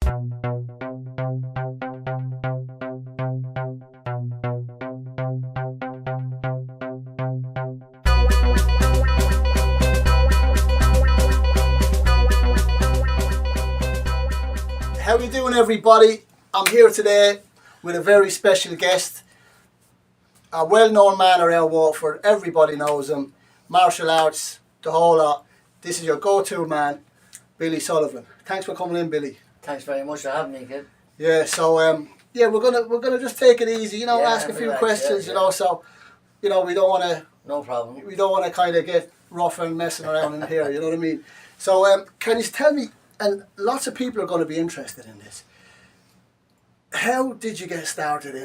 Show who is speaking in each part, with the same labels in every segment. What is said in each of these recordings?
Speaker 1: How you doing, everybody? I'm here today with a very special guest, a well-known man around Waterford. Everybody knows him. Martial arts, the whole lot. This is your go-to man, Billy Sullivan. Thanks for coming in, Billy.
Speaker 2: Thanks very much for having me, kid.
Speaker 1: Yeah. So yeah, we're gonna just take it easy. You know,
Speaker 2: Yeah,
Speaker 1: ask a few
Speaker 2: relax,
Speaker 1: questions.
Speaker 2: yeah,
Speaker 1: You know, so we don't want to.
Speaker 2: No problem.
Speaker 1: We don't want to kind of get rough and messing around in here. You know what I mean? So can you tell me? And lots of people are going to be interested in this. How did you get started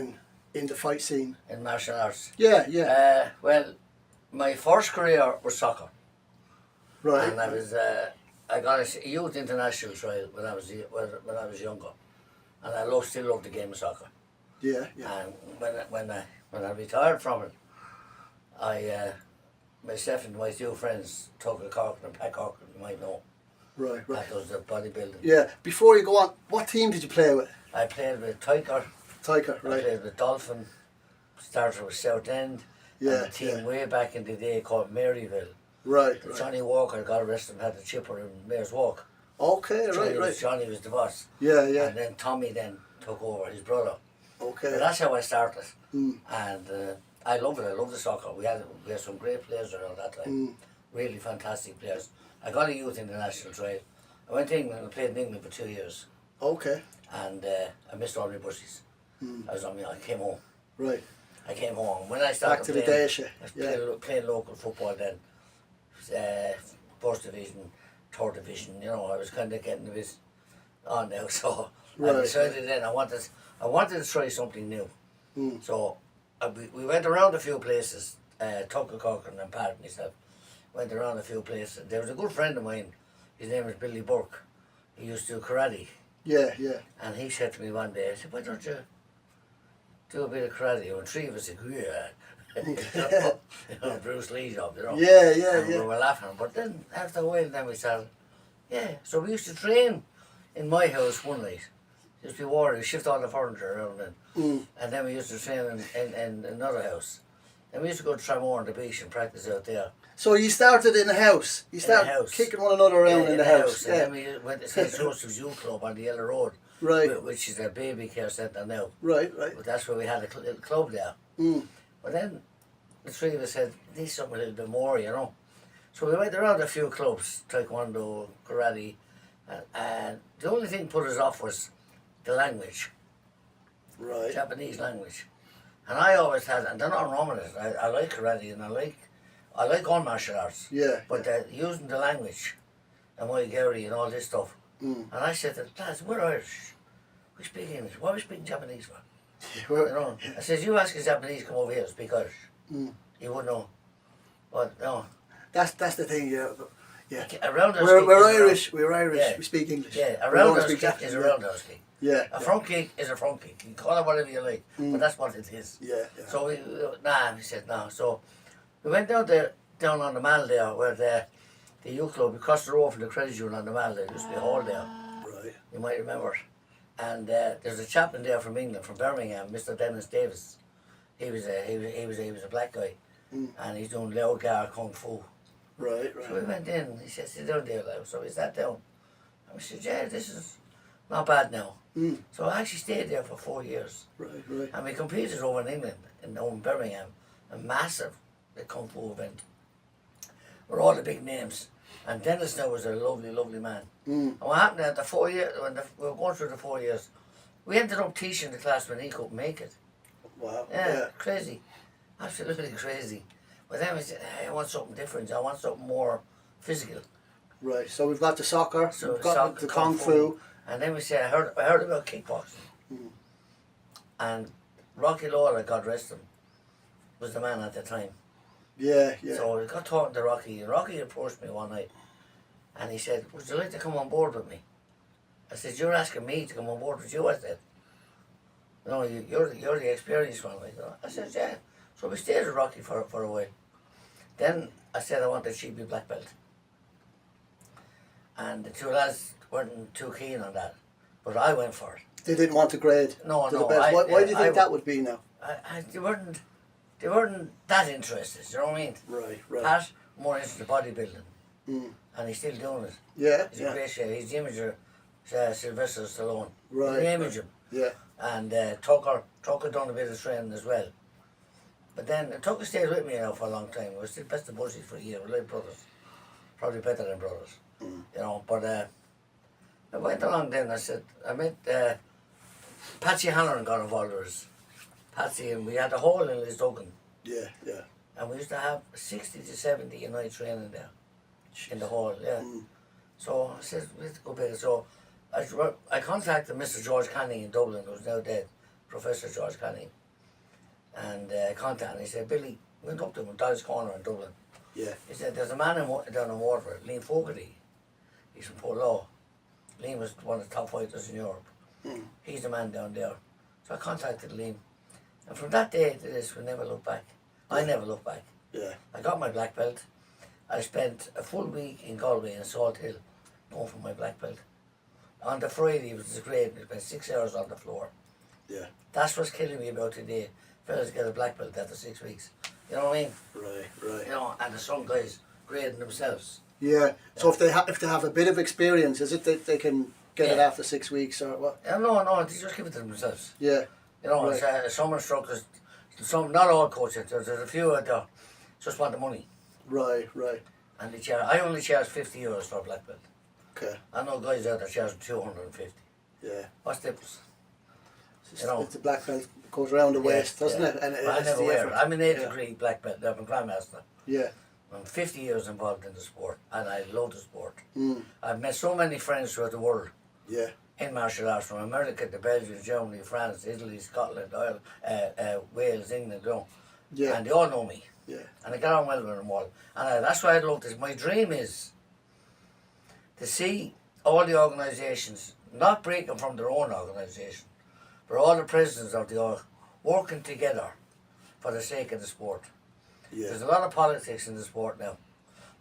Speaker 1: in the fight scene?
Speaker 2: In martial arts.
Speaker 1: Yeah.
Speaker 2: Well, my first career was soccer.
Speaker 1: Right.
Speaker 2: And I got a youth international trial when I was younger, and I still love the game of soccer.
Speaker 1: Yeah.
Speaker 2: And when I retired from it, myself and my two friends took a Cork and Pat Cork, you might know.
Speaker 1: Right.
Speaker 2: That was the bodybuilding.
Speaker 1: Yeah. Before you go on, what team did you play with?
Speaker 2: I played with Tiger.
Speaker 1: Tiger,
Speaker 2: I
Speaker 1: right.
Speaker 2: played with Dolphin. Started with Southend.
Speaker 1: Yeah.
Speaker 2: And the team way back in the day called Maryville.
Speaker 1: Right.
Speaker 2: Johnny Walker, God rest him, had the chipper in Mayor's Walk.
Speaker 1: Okay. Right.
Speaker 2: Johnny was the boss.
Speaker 1: Yeah.
Speaker 2: And then Tommy then took over, his brother.
Speaker 1: Okay.
Speaker 2: But that's how I started.
Speaker 1: Mm.
Speaker 2: And I love it. I love the soccer. We had some great players around that time. Really fantastic players. I got a youth international trial. I went to England and played in England for 2 years.
Speaker 1: Okay.
Speaker 2: And I missed all my buses. I came home.
Speaker 1: Right.
Speaker 2: I came home. When I started
Speaker 1: Back to the
Speaker 2: playing,
Speaker 1: days,
Speaker 2: playing local football then, first division, third division, you know, I was kind of getting a bit on now. So I decided then I wanted to try something new. So we went around a few places, Tucker Corcoran and Pat and myself, went around a few places. There was a good friend of mine, his name is Billy Burke. He used to do karate.
Speaker 1: Yeah.
Speaker 2: And he said to me one day, I said, why don't you do a bit of karate? And three of us said, yeah. You know, Bruce Lee job, you know.
Speaker 1: Yeah.
Speaker 2: And we were laughing. But then after a while then we started, so we used to train in my house one night. Used to be warrior, shift all the furniture around and then we used to train in another house. And we used to go to Tramore on the beach and practice out there.
Speaker 1: So you started in the house. You started kicking one another around in the house.
Speaker 2: And then we went to St. Joseph's Youth Club on the Yellow Road.
Speaker 1: Right.
Speaker 2: Which is a baby care centre now.
Speaker 1: Right.
Speaker 2: But that's where we had a little club there. But then the three of us said, need something a little bit more, you know. So we went around a few clubs, taekwondo, karate, and the only thing put us off was the language.
Speaker 1: Right.
Speaker 2: Japanese language. And I always had, and they're not wrong with it, I like karate and I like all martial arts.
Speaker 1: Yeah.
Speaker 2: But using the language, and Moigari and all this stuff. And I said to the lads, we're Irish. We speak English. Why are we speaking Japanese for? You know, I said, you ask a Japanese come over here to speak Irish. You wouldn't know. But no.
Speaker 1: That's the thing, yeah.
Speaker 2: Around
Speaker 1: we're Irish. We're Irish.
Speaker 2: Yeah.
Speaker 1: We speak English.
Speaker 2: Yeah, a roundhouse kick is a roundhouse kick.
Speaker 1: Yeah.
Speaker 2: A front kick is a front kick. You can call it whatever you like, but that's what it is.
Speaker 1: Yeah.
Speaker 2: So we said no. So we went down on the Mall there, where the youth club, across the road from the credit union on the Mall, there used to be a hall there.
Speaker 1: Right.
Speaker 2: You might remember it. And there's a chaplain there from England, from Birmingham, Mr. Dennis Davis. He was a black guy, and he's doing Lao Gar Kung Fu.
Speaker 1: Right.
Speaker 2: So we went in. He said, sit down there, Lao. So we sat down. And we said, yeah, this is not bad now. So I actually stayed there for 4 years.
Speaker 1: Right.
Speaker 2: And we competed over in England, in Birmingham, a massive Kung Fu event. With all the big names. And Dennis now was a lovely, lovely man. And what happened at the 4 years, when we were going through the 4 years, we ended up teaching the class when he couldn't make it.
Speaker 1: Wow.
Speaker 2: Yeah, crazy. Absolutely crazy. But then we said, hey, I want something different. I want something more physical.
Speaker 1: Right. So we've got the soccer,
Speaker 2: So
Speaker 1: we've got
Speaker 2: soccer,
Speaker 1: the Kung Fu.
Speaker 2: And then we said, I heard about kickboxing. And Rocky Lawler, God rest him, was the man at the time.
Speaker 1: Yeah.
Speaker 2: So we got talking to Rocky, and Rocky approached me one night, and he said, would you like to come on board with me? I said, you're asking me to come on board with you, I said. No, you're the experienced one. I said, yeah. So we stayed with Rocky for a while. Then I said I wanted to achieve my black belt. And the two lads weren't too keen on that. But I went for it.
Speaker 1: They didn't want to grade
Speaker 2: No,
Speaker 1: to the
Speaker 2: no.
Speaker 1: best. Why do you think that would be now?
Speaker 2: They weren't that interested. You know what I mean?
Speaker 1: Right.
Speaker 2: Pat more into the bodybuilding, and he's still doing it.
Speaker 1: Yeah,
Speaker 2: He's a great chef. He's the imager, Sylvester Stallone.
Speaker 1: Right.
Speaker 2: He's the image him.
Speaker 1: Yeah.
Speaker 2: And Tucker done a bit of training as well. But then Tucker stayed with me now for a long time. We were still best of buddies for a year. We're like brothers, probably better than brothers. You know, but I went along then. I met Patsy Hanlon got involved with us. Patsy, and we had a hall in Lisdogan.
Speaker 1: Yeah.
Speaker 2: And we used to have 60 to 70 a night training there in the hall, yeah. So I said, we have to go bigger. So I contacted Mr. George Canning in Dublin, who's now dead, Professor George Canning. And I contacted him. He said, Billy, went up to him in Dodd's Corner in Dublin.
Speaker 1: Yeah.
Speaker 2: He said, there's a man down in Waterford, Liam Fogarty. He's from Port Law. Liam was one of the top fighters in Europe. He's the man down there. So I contacted Liam. And from that day to this, we never looked back. I never looked back.
Speaker 1: Yeah.
Speaker 2: I got my black belt. I spent a full week in Galway and Salt Hill going for my black belt. On the Friday, it was great. We spent 6 hours on the floor.
Speaker 1: Yeah.
Speaker 2: That's what's killing me about today. Fellas get a black belt after 6 weeks. You know what I mean?
Speaker 1: Right.
Speaker 2: You know, and there's some guys grading themselves.
Speaker 1: Yeah. So if they have a bit of experience, is it that they can get it after 6 weeks or what?
Speaker 2: No, they just give it to themselves.
Speaker 1: Yeah.
Speaker 2: You know,
Speaker 1: Right.
Speaker 2: some instructors, not all coaches, there's a few out there just want the money.
Speaker 1: Right.
Speaker 2: And I only charge €50 for a black belt.
Speaker 1: Okay.
Speaker 2: I know guys out there charging 250.
Speaker 1: Yeah.
Speaker 2: What's the difference?
Speaker 1: It's the black belt goes around the waist, doesn't it? And
Speaker 2: I never wear it. I'm an 8th
Speaker 1: Yeah.
Speaker 2: degree black belt. I'm a grandmaster.
Speaker 1: Yeah.
Speaker 2: I'm 50 years involved in the sport, and I love the sport. I've met so many friends throughout the world
Speaker 1: Yeah.
Speaker 2: in martial arts, from America to Belgium, Germany, France, Italy, Scotland, Ireland, Wales, England, you know.
Speaker 1: Yeah.
Speaker 2: And they all know me.
Speaker 1: Yeah.
Speaker 2: And I get on well with them all. And that's why I love this. My dream is to see all the organisations not breaking from their own organisation, but all the presidents of the org working together for the sake of the sport.
Speaker 1: Yeah.
Speaker 2: There's a lot of politics in the sport now.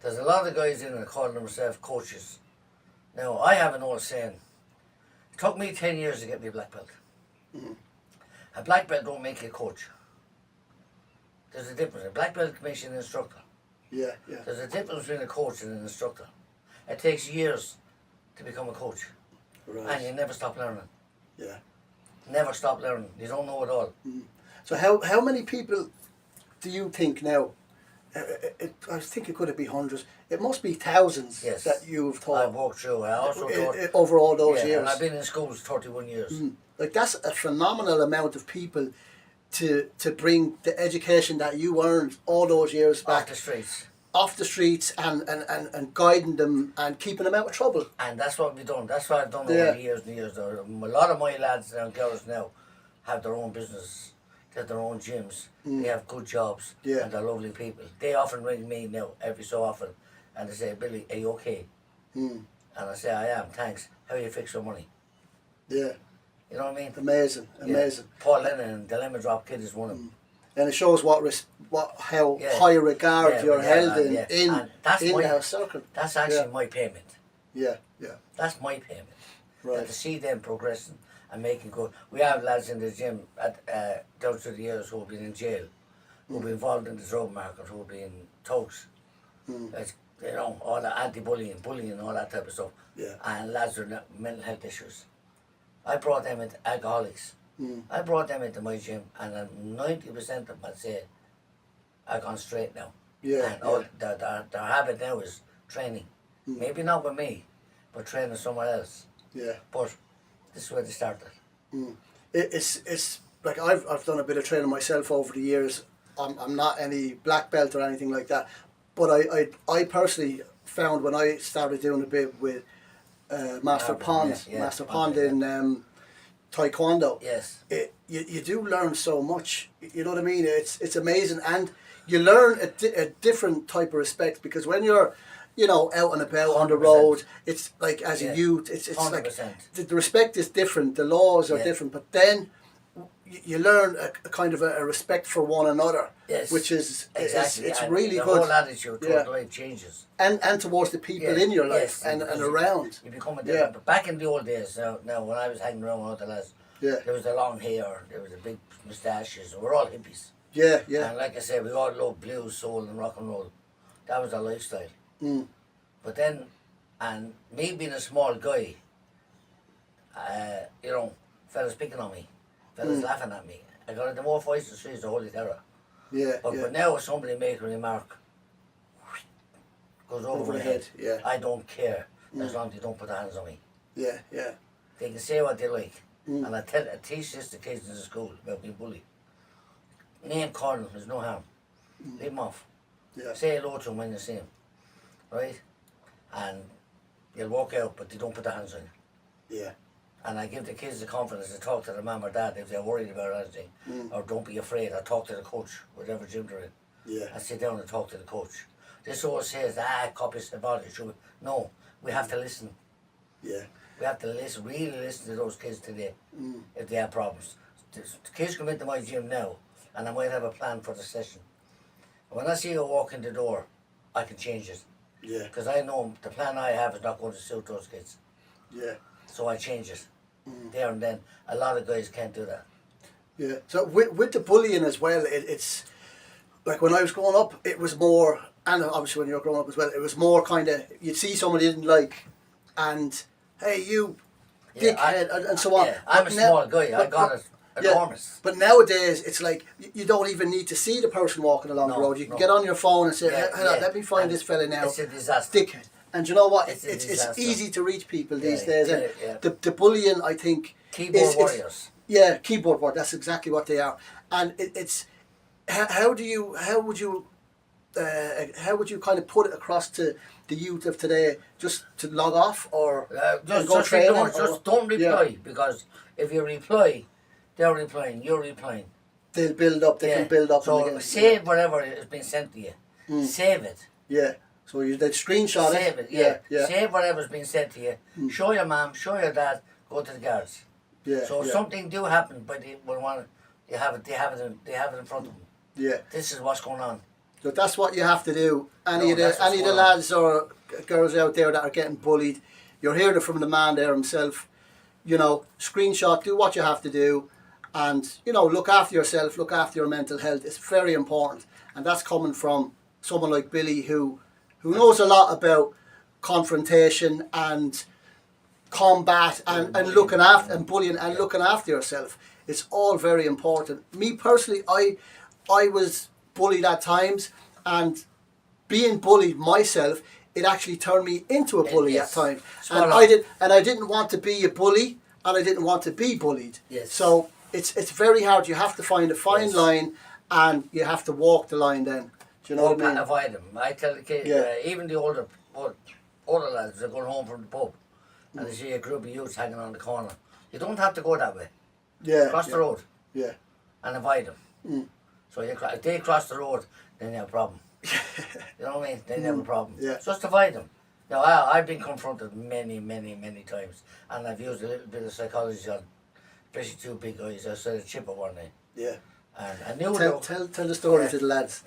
Speaker 2: There's a lot of guys in it calling themselves coaches. Now, I have an old saying. It took me 10 years to get me a black belt. A black belt don't make you a coach. There's a difference. A black belt makes you an instructor.
Speaker 1: Yeah.
Speaker 2: There's a difference between a coach and an instructor. It takes years to become a coach.
Speaker 1: Right.
Speaker 2: And you never stop learning.
Speaker 1: Yeah.
Speaker 2: Never stop learning. You don't know it all.
Speaker 1: So how many people do you think now? I think it could be hundreds. It must be thousands
Speaker 2: Yes.
Speaker 1: that you've
Speaker 2: I've
Speaker 1: taught
Speaker 2: walked through. I also taught.
Speaker 1: over all those
Speaker 2: Yeah,
Speaker 1: years.
Speaker 2: and I've been in schools 31 years.
Speaker 1: Like that's a phenomenal amount of people to bring the education that you earned all those years back
Speaker 2: Off the streets.
Speaker 1: and guiding them and keeping them out of trouble.
Speaker 2: And that's what we've done. That's what I've done over the years and years. A lot of my lads and girls now have their own business. They have their own gyms. They have good jobs.
Speaker 1: Yeah.
Speaker 2: And they're lovely people. They often ring me now every so often and they say, Billy, are you okay? And I say, I am, thanks. How you fix your money?
Speaker 1: Yeah.
Speaker 2: You know what I mean?
Speaker 1: Amazing.
Speaker 2: Yeah. Paul Lennon and the Lemon Drop Kid is one of them.
Speaker 1: And it shows how high a regard you're held in our circle.
Speaker 2: That's actually my payment.
Speaker 1: Yeah.
Speaker 2: That's my payment.
Speaker 1: Right.
Speaker 2: And to see them progressing and making good. We have lads in the gym down through the years who have been in jail, who have been involved in the drug market, who have been thugs. It's, you know, all the anti-bullying, bullying, all that type of stuff.
Speaker 1: Yeah.
Speaker 2: And lads with mental health issues. I brought them into alcoholics. I brought them into my gym, and 90% of them, I'd say, I've gone straight now.
Speaker 1: Yeah.
Speaker 2: And all their habit now is training. Maybe not with me, but training somewhere else.
Speaker 1: Yeah.
Speaker 2: But this is where they started.
Speaker 1: It's like I've done a bit of training myself over the years. I'm not any black belt or anything like that, but I personally found when I started doing a bit with Master Pond in Taekwondo.
Speaker 2: Yes.
Speaker 1: You do learn so much. You know what I mean? It's amazing, and you learn a different type of respect, because when you're out and about on the
Speaker 2: 100%.
Speaker 1: road, it's like as a youth, it's
Speaker 2: 100%.
Speaker 1: like the respect is different. The laws are different, but then you learn a kind of a respect for one another,
Speaker 2: Yes,
Speaker 1: which is
Speaker 2: exactly.
Speaker 1: it's
Speaker 2: And
Speaker 1: really
Speaker 2: the
Speaker 1: good.
Speaker 2: whole attitude towards life changes.
Speaker 1: And towards the people in your life and around.
Speaker 2: You become a different. But back in the old days, now when I was hanging around with other lads, there was the long hair, there was the big moustaches. We're all hippies.
Speaker 1: Yeah, yeah.
Speaker 2: And like I said, we all loved blues, soul, and rock and roll. That was our lifestyle. But then, and me being a small guy, you know, fellas picking on me, fellas laughing at me. I got into more fights in the streets, the holy terror. But now if somebody makes a remark, goes over my head. I don't care as long as they don't put their hands on me. They can say what they like. And I teach this to kids in the school about being bullied. Name calling them, there's no harm. Leave them off. Say hello to them when you see them. Right? And they'll walk out, but they don't put their hands on you. And I give the kids the confidence to talk to their mum or dad if they're worried about anything. Or don't be afraid, or talk to the coach, whatever gym they're in. And sit down and talk to the coach. This always says, copies about it. No, we have to listen. We have to listen, really listen to those kids today if they have problems. The kids come into my gym now, and I might have a plan for the session. When I see you walk in the door, I can change it. Because I know the plan I have is not going to suit those kids. So I change it there and then. A lot of guys can't do that.
Speaker 1: So with the bullying as well, it's like when I was growing up, it was more, and obviously when you're growing up as well, it was more kind of, you'd see somebody you didn't like, and hey, you dickhead, and so on.
Speaker 2: I'm a small guy, I got it enormous.
Speaker 1: But nowadays, it's like, you don't even need to see the person walking along the road. You can get on your phone and say, let me find this fella now.
Speaker 2: It's a disaster.
Speaker 1: Dickhead. And you know what?
Speaker 2: It's
Speaker 1: easy to reach people these days. And the bullying, I think,
Speaker 2: keyboard warriors.
Speaker 1: Keyboard warriors. That's exactly what they are. And it's how would you kind of put it across to the youth of today? Just to log off or
Speaker 2: just don't reply, because if you reply, they're replying. You're replying.
Speaker 1: They'll build up. They can build up.
Speaker 2: So save whatever has been sent to you. Save it.
Speaker 1: So they'd screenshot
Speaker 2: Save it. Save whatever's been sent to you. Show your mum, show your dad, go to the guards. So if something do happen, but they will want they have it in front of them. This is what's going on.
Speaker 1: So that's what you have to do. Any of the lads or girls out there that are getting bullied, you're hearing it from the man there himself. You know, screenshot, do what you have to do, and you know, look after yourself, look after your mental health. It's very important, and that's coming from someone like Billy who knows a lot about confrontation and combat and looking after and bullying and looking after yourself. It's all very important. Me personally, I was bullied at times, and being bullied myself, it actually turned me into a bully at times. And I didn't want to be a bully, and I didn't want to be bullied. So it's very hard. You have to find a fine line, and you have to walk the line then. Do you know what I mean?
Speaker 2: Avoid them. I tell the kids, even the older lads, they're going home from the pub, and they see a group of youths hanging on the corner. You don't have to go that way. Cross the road. And avoid them. So if they cross the road, then they have a problem. You know what I mean? They have a problem. Just avoid them. Now, I've been confronted many, many, many times, and I've used a little bit of psychology on, especially two big guys. I said a chipper one night. And I knew
Speaker 1: tell the story to the lads.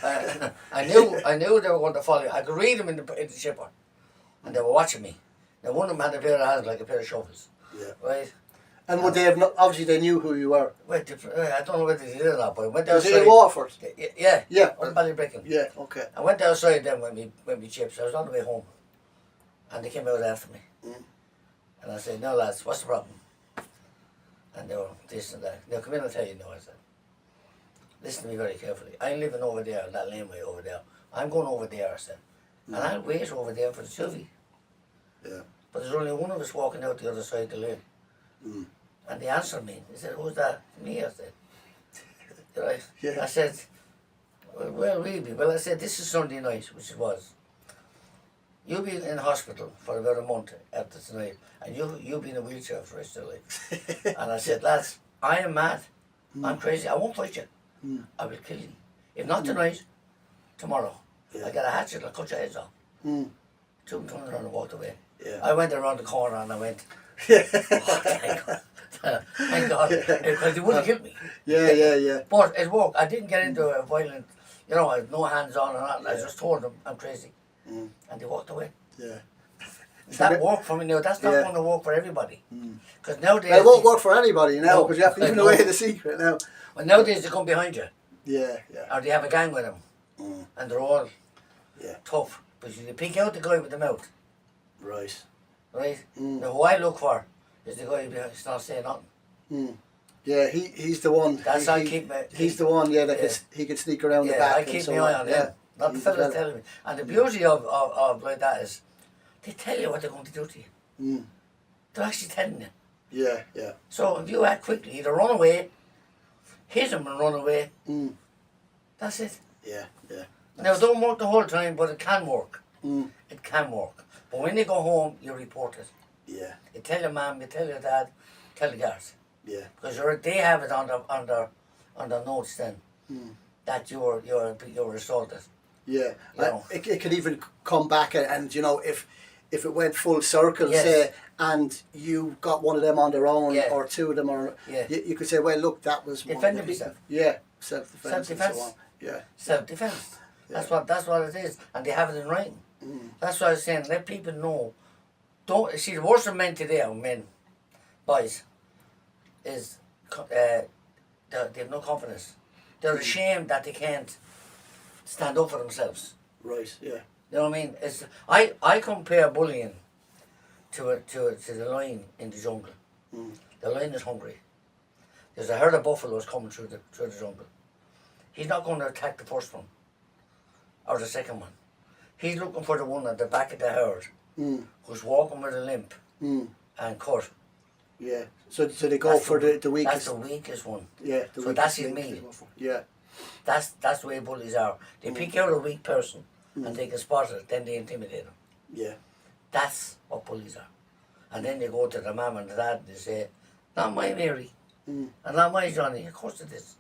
Speaker 2: I knew they were going to follow. I could read them in the chipper, and they were watching me. Now one of them had a pair of hands like a pair of shovels. Right.
Speaker 1: And would they have not, obviously they knew who you were.
Speaker 2: I don't know whether they did or not, but I went outside.
Speaker 1: Was it in Waterford?
Speaker 2: On Ballybrickin.
Speaker 1: Okay.
Speaker 2: I went outside then when we chips. I was on the way home, and they came out after me. And I said, "No lads, what's the problem?" And they were this and that. Now come in and tell you now. I said, "Listen to me very carefully. I'm living over there, that laneway over there. I'm going over there," I said, "and I'll wait over there for the Sylvie." But there's only one of us walking out the other side of the lane. And they answered me. They said, "Who's that?" Me, I said. Right? I said, well, really? Well, I said, this is Sunday night, which it was. You'll be in hospital for about a month after tonight, and you'll be in a wheelchair for the rest of your life. And I said, lads, I am mad. I'm crazy. I won't fight you. I will kill you. If not tonight, tomorrow. I got a hatchet, I'll cut your heads off. Two of them turned around and walked away. I went around the corner and I went, oh, thank God. because they would have killed me.
Speaker 1: Yeah.
Speaker 2: But it worked. I didn't get into a violent, you know, I had no hands on or nothing. I just told them I'm crazy. And they walked away.
Speaker 1: Yeah.
Speaker 2: That worked for me now. That's not going to work for everybody. Because nowadays...
Speaker 1: It won't work for anybody now because you have to give away the secret now.
Speaker 2: Well, nowadays they come behind you.
Speaker 1: Yeah.
Speaker 2: Or they have a gang with them. And they're all tough. But you pick out the guy with the mouth.
Speaker 1: Right.
Speaker 2: Now, who I look for is the guy who's not saying nothing.
Speaker 1: Yeah, he's the one.
Speaker 2: That's I keep my...
Speaker 1: He's the one, that he can sneak around the back.
Speaker 2: I keep my eye on him. Not the fellas telling me. And the beauty of like that is they tell you what they're going to do to you. They're actually telling you.
Speaker 1: Yeah.
Speaker 2: So if you act quickly, either run away, hit him and run away. That's it.
Speaker 1: Yeah.
Speaker 2: Now, it don't work the whole time, but it can work. It can work. But when you go home, you report it. Yeah. You tell your mum, you tell your dad, tell the guards. Yeah. Because they have it on their notes then that you were assaulted.
Speaker 1: Yeah. It could even come back and you know if it went full circle, say, and you got one of them on their own or two of them, or you could say, well, look, that was
Speaker 2: defending yourself.
Speaker 1: Yeah, self-defense.
Speaker 2: Self-defense.
Speaker 1: And so on. Yeah.
Speaker 2: Self-defense. Yeah. That's what it is, and they have it in writing. That's what I was saying. Let people know. Don't see the worst of men today, or men, boys, is they have no confidence. They're ashamed that they can't stand up for themselves.
Speaker 1: Right. Yeah.
Speaker 2: You know what I mean? It's I compare bullying to the lion in the jungle. The lion is hungry. There's a herd of buffaloes coming through the jungle. He's not going to attack the first one or the second one. He's looking for the one at the back of the herd who's walking with a limp and cut.
Speaker 1: Yeah. So they go for the weakest.
Speaker 2: That's the weakest one.
Speaker 1: Yeah.
Speaker 2: So that's his mean.
Speaker 1: Yeah.
Speaker 2: That's the way bullies are. They pick out a weak person and they can spot it, then they intimidate them.
Speaker 1: Yeah.
Speaker 2: That's what bullies are. And then they go to the mum and the dad and they say, not my Mary. And not my Johnny. Of course it is.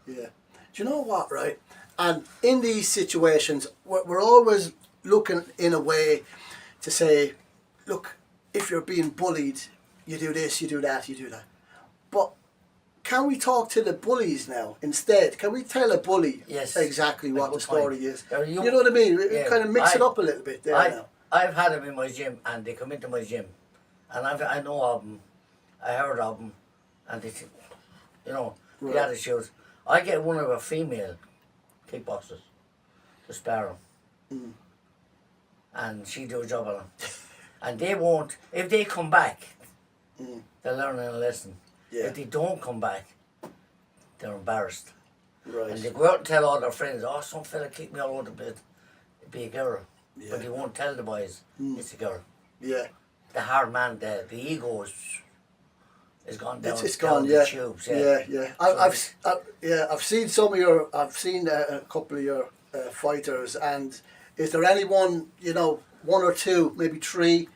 Speaker 1: Yeah. Do you know what, right? And in these situations, we're always looking in a way to say, look, if you're being bullied, you do this, you do that, you do that. But can we talk to the bullies now instead? Can we tell a bully exactly what the story is? You know what I mean? Kind of mix it up a little bit there now.
Speaker 2: I've had them in my gym and they come into my gym and I know of them, I heard of them, and they, you know, the attitude. I get one of a female kickboxers to spar them. And she do a job on them. And they won't, if they come back, they're learning a lesson. Yeah. If they don't come back, they're embarrassed. Right. And they go out and tell all their friends, oh, some fella kicked me all over the place. It'd be a girl. Yeah. But they won't tell the boys it's a girl. Yeah. The hard man, the ego is gone down.
Speaker 1: It's gone,
Speaker 2: the tubes.
Speaker 1: Yeah. I've seen I've seen a couple of your fighters, and is there anyone, you know, one or two, maybe three,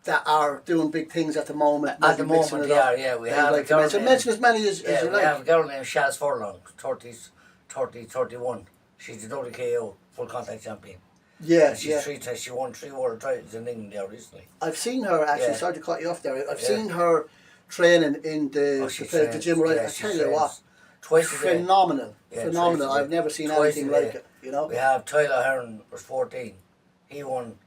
Speaker 1: that are doing big things at the moment?
Speaker 2: At the moment, they are, yeah. We have a girl named,
Speaker 1: mention as many as you like.
Speaker 2: We have a girl named Shaz Furlong, 31. She's the WKO full contact champion. Yeah, and she's she won 3 world titles in England there recently.
Speaker 1: I've seen her actually. Sorry to cut you off there. I've seen her training in the gym. Right, I tell you what,
Speaker 2: twice a day.
Speaker 1: Phenomenal. I've never seen anything like it. You know.
Speaker 2: We have Tyler Hearn was 14. He won,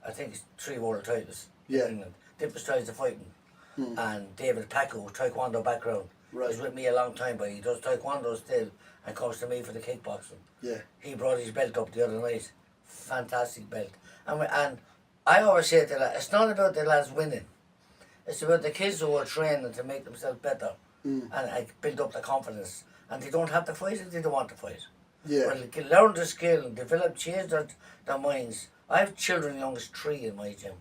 Speaker 2: I think, 3 world titles. In England. Different styles of fighting. And David Paco, Taekwondo background, is with me a long time, but he does Taekwondo still and comes to me for the kickboxing. Yeah. He brought his belt up the other night. Fantastic belt. And I always say to the lads, it's not about the lads winning. It's about the kids who are training to make themselves better and build up their confidence. And they don't have to fight if they don't want to fight. Yeah. Well, they can learn the skill, develop, change their minds. I have children young as 3 in my gym.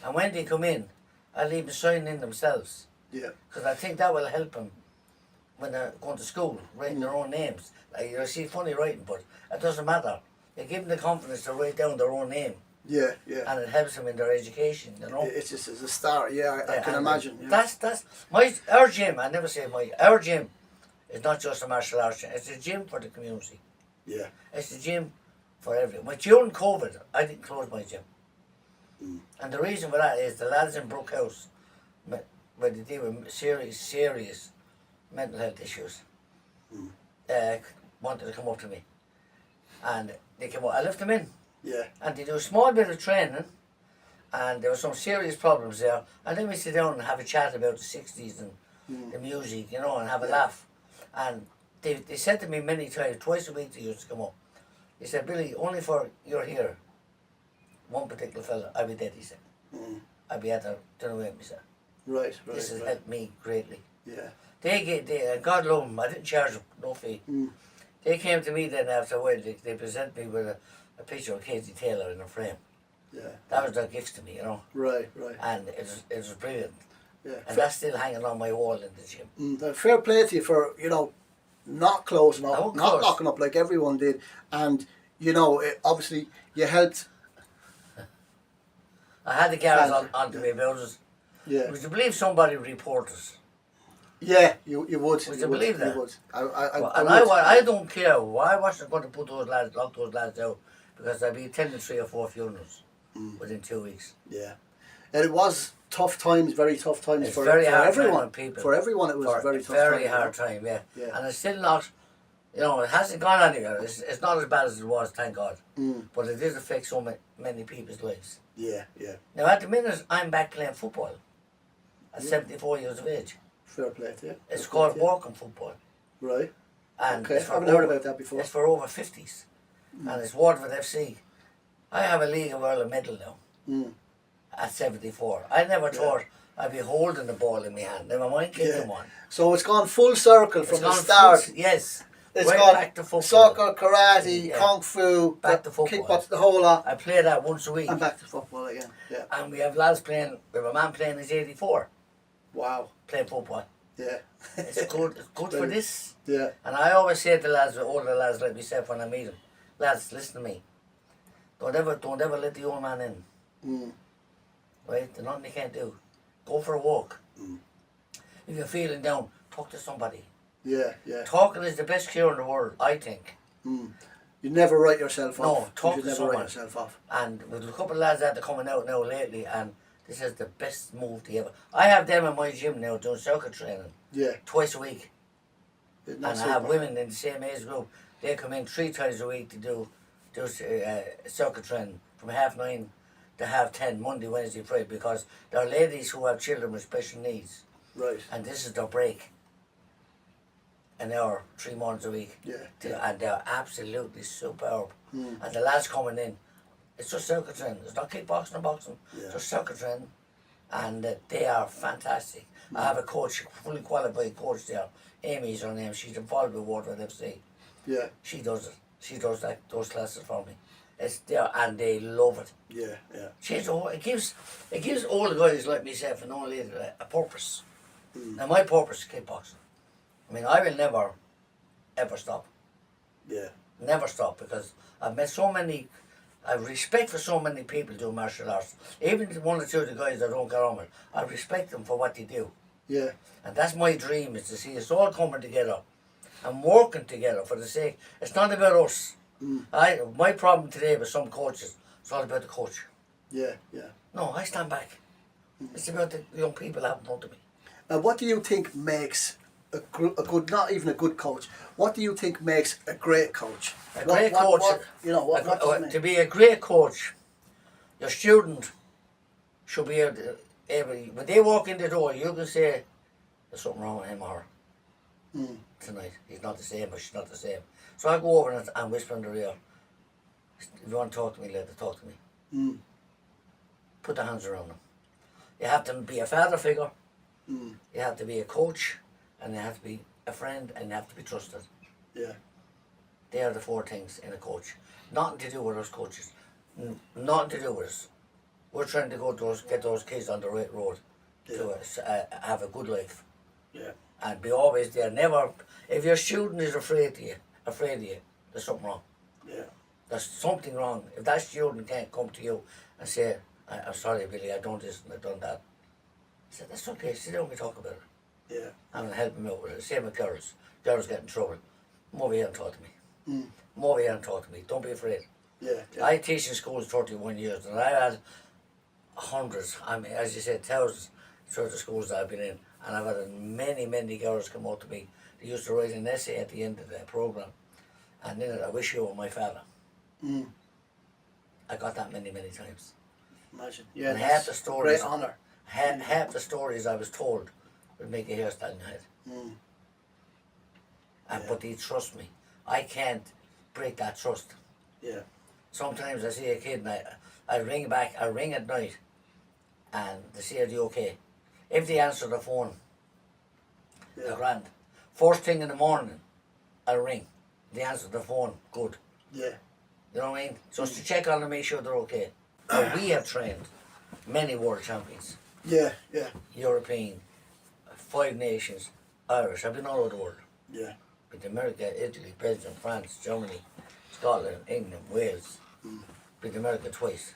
Speaker 2: And when they come in, I leave them sign in themselves. Yeah. Because I think that will help them when they're going to school, writing their own names. Like, you see funny writing, but it doesn't matter. You give them the confidence to write down their own name. Yeah. And it helps them in their education, you know. It's
Speaker 1: just as a start, I can imagine.
Speaker 2: That's our gym. I never say our gym is not just a martial arts gym. It's a gym for the community. Yeah. It's a gym for everyone. But during COVID, I didn't close my gym. And the reason for that is the lads in Brook House, when they deal with serious mental health issues, wanted to come up to me. And they came up, I left them in.
Speaker 1: Yeah.
Speaker 2: And they do a small bit of training, and there were some serious problems there. And then we sit down and have a chat about the 60s and the music, you know, and have a laugh. And they said to me many times, twice a week they used to come up. He said, Billy, only for you're here, one particular fella, I'd be dead, he said. I'd be at the dinner with him, he said.
Speaker 1: Right.
Speaker 2: This has helped me greatly.
Speaker 1: Yeah.
Speaker 2: God love them, I didn't charge them, no fee. They came to me then after a while, they presented me with a picture of Katie Taylor in a frame.
Speaker 1: Yeah.
Speaker 2: That was their gift to me, you know.
Speaker 1: Right.
Speaker 2: And it was brilliant.
Speaker 1: Yeah.
Speaker 2: And that's still hanging on my wall in the gym.
Speaker 1: Fair play to you for, you know, not closing up, not locking up like everyone did. And, you know, obviously you helped.
Speaker 2: I had the guards onto me about it.
Speaker 1: Yeah.
Speaker 2: Would you believe somebody reported us?
Speaker 1: Yeah, you would.
Speaker 2: Would you believe that?
Speaker 1: You would.
Speaker 2: I don't care. Why wasn't going to put lock those lads out? Because I'd be attending 3 or 4 funerals within 2 weeks.
Speaker 1: Yeah. And it was tough times, very tough times
Speaker 2: it's
Speaker 1: for
Speaker 2: very hard
Speaker 1: everyone.
Speaker 2: Time people.
Speaker 1: For everyone, it was a very tough time.
Speaker 2: Very hard time, yeah. And it's still not, you know, it hasn't gone anywhere. It's not as bad as it was, thank God. But it did affect so many people's lives.
Speaker 1: Yeah.
Speaker 2: Now, at the minute, I'm back playing football at 74 years of age.
Speaker 1: Fair play to you.
Speaker 2: It's called walking football.
Speaker 1: Right.
Speaker 2: And
Speaker 1: okay, I haven't heard about that before.
Speaker 2: It's for over 50s. And it's Waterford FC. I have a League of Ireland medal now at 74. I never thought I'd be holding the ball in my hand. Never mind kicking one.
Speaker 1: So it's gone full circle from the start.
Speaker 2: Yes.
Speaker 1: It's gone
Speaker 2: back to football.
Speaker 1: Soccer, karate, kung fu,
Speaker 2: back to football.
Speaker 1: Kickboxing, the whole lot.
Speaker 2: I play that once a week.
Speaker 1: And back to football again. Yeah.
Speaker 2: And we have lads playing, we have a man playing his 84.
Speaker 1: Wow.
Speaker 2: Playing football.
Speaker 1: Yeah.
Speaker 2: It's good for this.
Speaker 1: Yeah.
Speaker 2: And I always say to lads, older lads like myself when I meet them, lads, listen to me. Don't ever let the old man in. Right? There's nothing you can't do. Go for a walk. If you're feeling down, talk to somebody.
Speaker 1: Yeah.
Speaker 2: Talking is the best cure in the world, I think.
Speaker 1: You never write yourself off.
Speaker 2: No, talk
Speaker 1: you
Speaker 2: to
Speaker 1: never
Speaker 2: someone.
Speaker 1: write yourself off.
Speaker 2: And with a couple of lads that are coming out now lately, and this is the best move to ever. I have them in my gym now doing soccer training.
Speaker 1: Yeah.
Speaker 2: Twice a week.
Speaker 1: And
Speaker 2: I have women in the same age group. They come in 3 times a week to do soccer training from 9:30 to 10:30, Monday, Wednesday, Friday, because there are ladies who have children with special needs.
Speaker 1: Right.
Speaker 2: And this is their break. An hour, 3 months a week.
Speaker 1: Yeah.
Speaker 2: And they're absolutely superb. And the lads coming in, it's just soccer training. It's not kickboxing or boxing.
Speaker 1: Yeah.
Speaker 2: Just soccer training. And they are fantastic. I have a coach, fully qualified coach there. Amy's her name. She's involved with Waterford FC.
Speaker 1: Yeah.
Speaker 2: She does it. She does those classes for me. It's there, and they love it.
Speaker 1: Yeah.
Speaker 2: It gives old guys like myself and old lady a purpose. Now my purpose is kickboxing. I mean, I will never, ever stop.
Speaker 1: Yeah.
Speaker 2: Never stop, because I've met so many. I have respect for so many people doing martial arts. Even 1 or 2 of the guys that don't get on with, I respect them for what they do.
Speaker 1: Yeah.
Speaker 2: And that's my dream, is to see us all coming together and working together for the sake. It's not about us. My problem today with some coaches, it's all about the coach.
Speaker 1: Yeah.
Speaker 2: No, I stand back. It's about the young people out in front of me.
Speaker 1: Now, what do you think makes a good, not even a good coach, what do you think makes a great coach?
Speaker 2: A great coach,
Speaker 1: what does it mean?
Speaker 2: to be a great coach, your student should be able to, when they walk in the door, you can say, there's something wrong with him or her tonight. He's not the same, or she's not the same. So I go over and whisper in their ear, if you want to talk to me, let them talk to me. Put the hands around them. You have to be a father figure, you have to be a coach, and you have to be a friend, and you have to be trusted.
Speaker 1: Yeah.
Speaker 2: They are the 4 things in a coach. Nothing to do with us coaches. Nothing to do with us. We're trying to get those kids on the right road to have a good life.
Speaker 1: Yeah.
Speaker 2: And be always there. Never, if your student is afraid of you, there's something wrong.
Speaker 1: Yeah.
Speaker 2: There's something wrong. If that student can't come to you and say, I'm sorry, Billy, I've done this and I've done that. I said, that's okay, sit down and we talk about it.
Speaker 1: Yeah.
Speaker 2: I'm going to help him out with it. Same with girls. Girls get in trouble. Come over here and talk to me. Come over here and talk to me. Don't be afraid.
Speaker 1: Yeah.
Speaker 2: I teach in schools 31 years, and I had hundreds, I mean, as you said, thousands, through the schools that I've been in, and I've had many girls come out to me. They used to write an essay at the end of the programme, and in it, I wish you were my father. I got that many times.
Speaker 1: Imagine. Yeah,
Speaker 2: and half the stories,
Speaker 1: great honour.
Speaker 2: Half the stories I was told would make a hairstyle in your head. But they trust me. I can't break that trust.
Speaker 1: Yeah.
Speaker 2: Sometimes I see a kid and I ring back, I ring at night, and they say, are you okay? If they answer the phone, they're grand. First thing in the morning, I ring. They answer the phone, good.
Speaker 1: Yeah.
Speaker 2: You know what I mean? Just to check on them, make sure they're okay. But we have trained many world champions.
Speaker 1: Yeah.
Speaker 2: European, 5 nations, Irish. I've been all over the world.
Speaker 1: Yeah.
Speaker 2: Been to America, Italy, Belgium, France, Germany, Scotland, England, Wales. Been to America twice.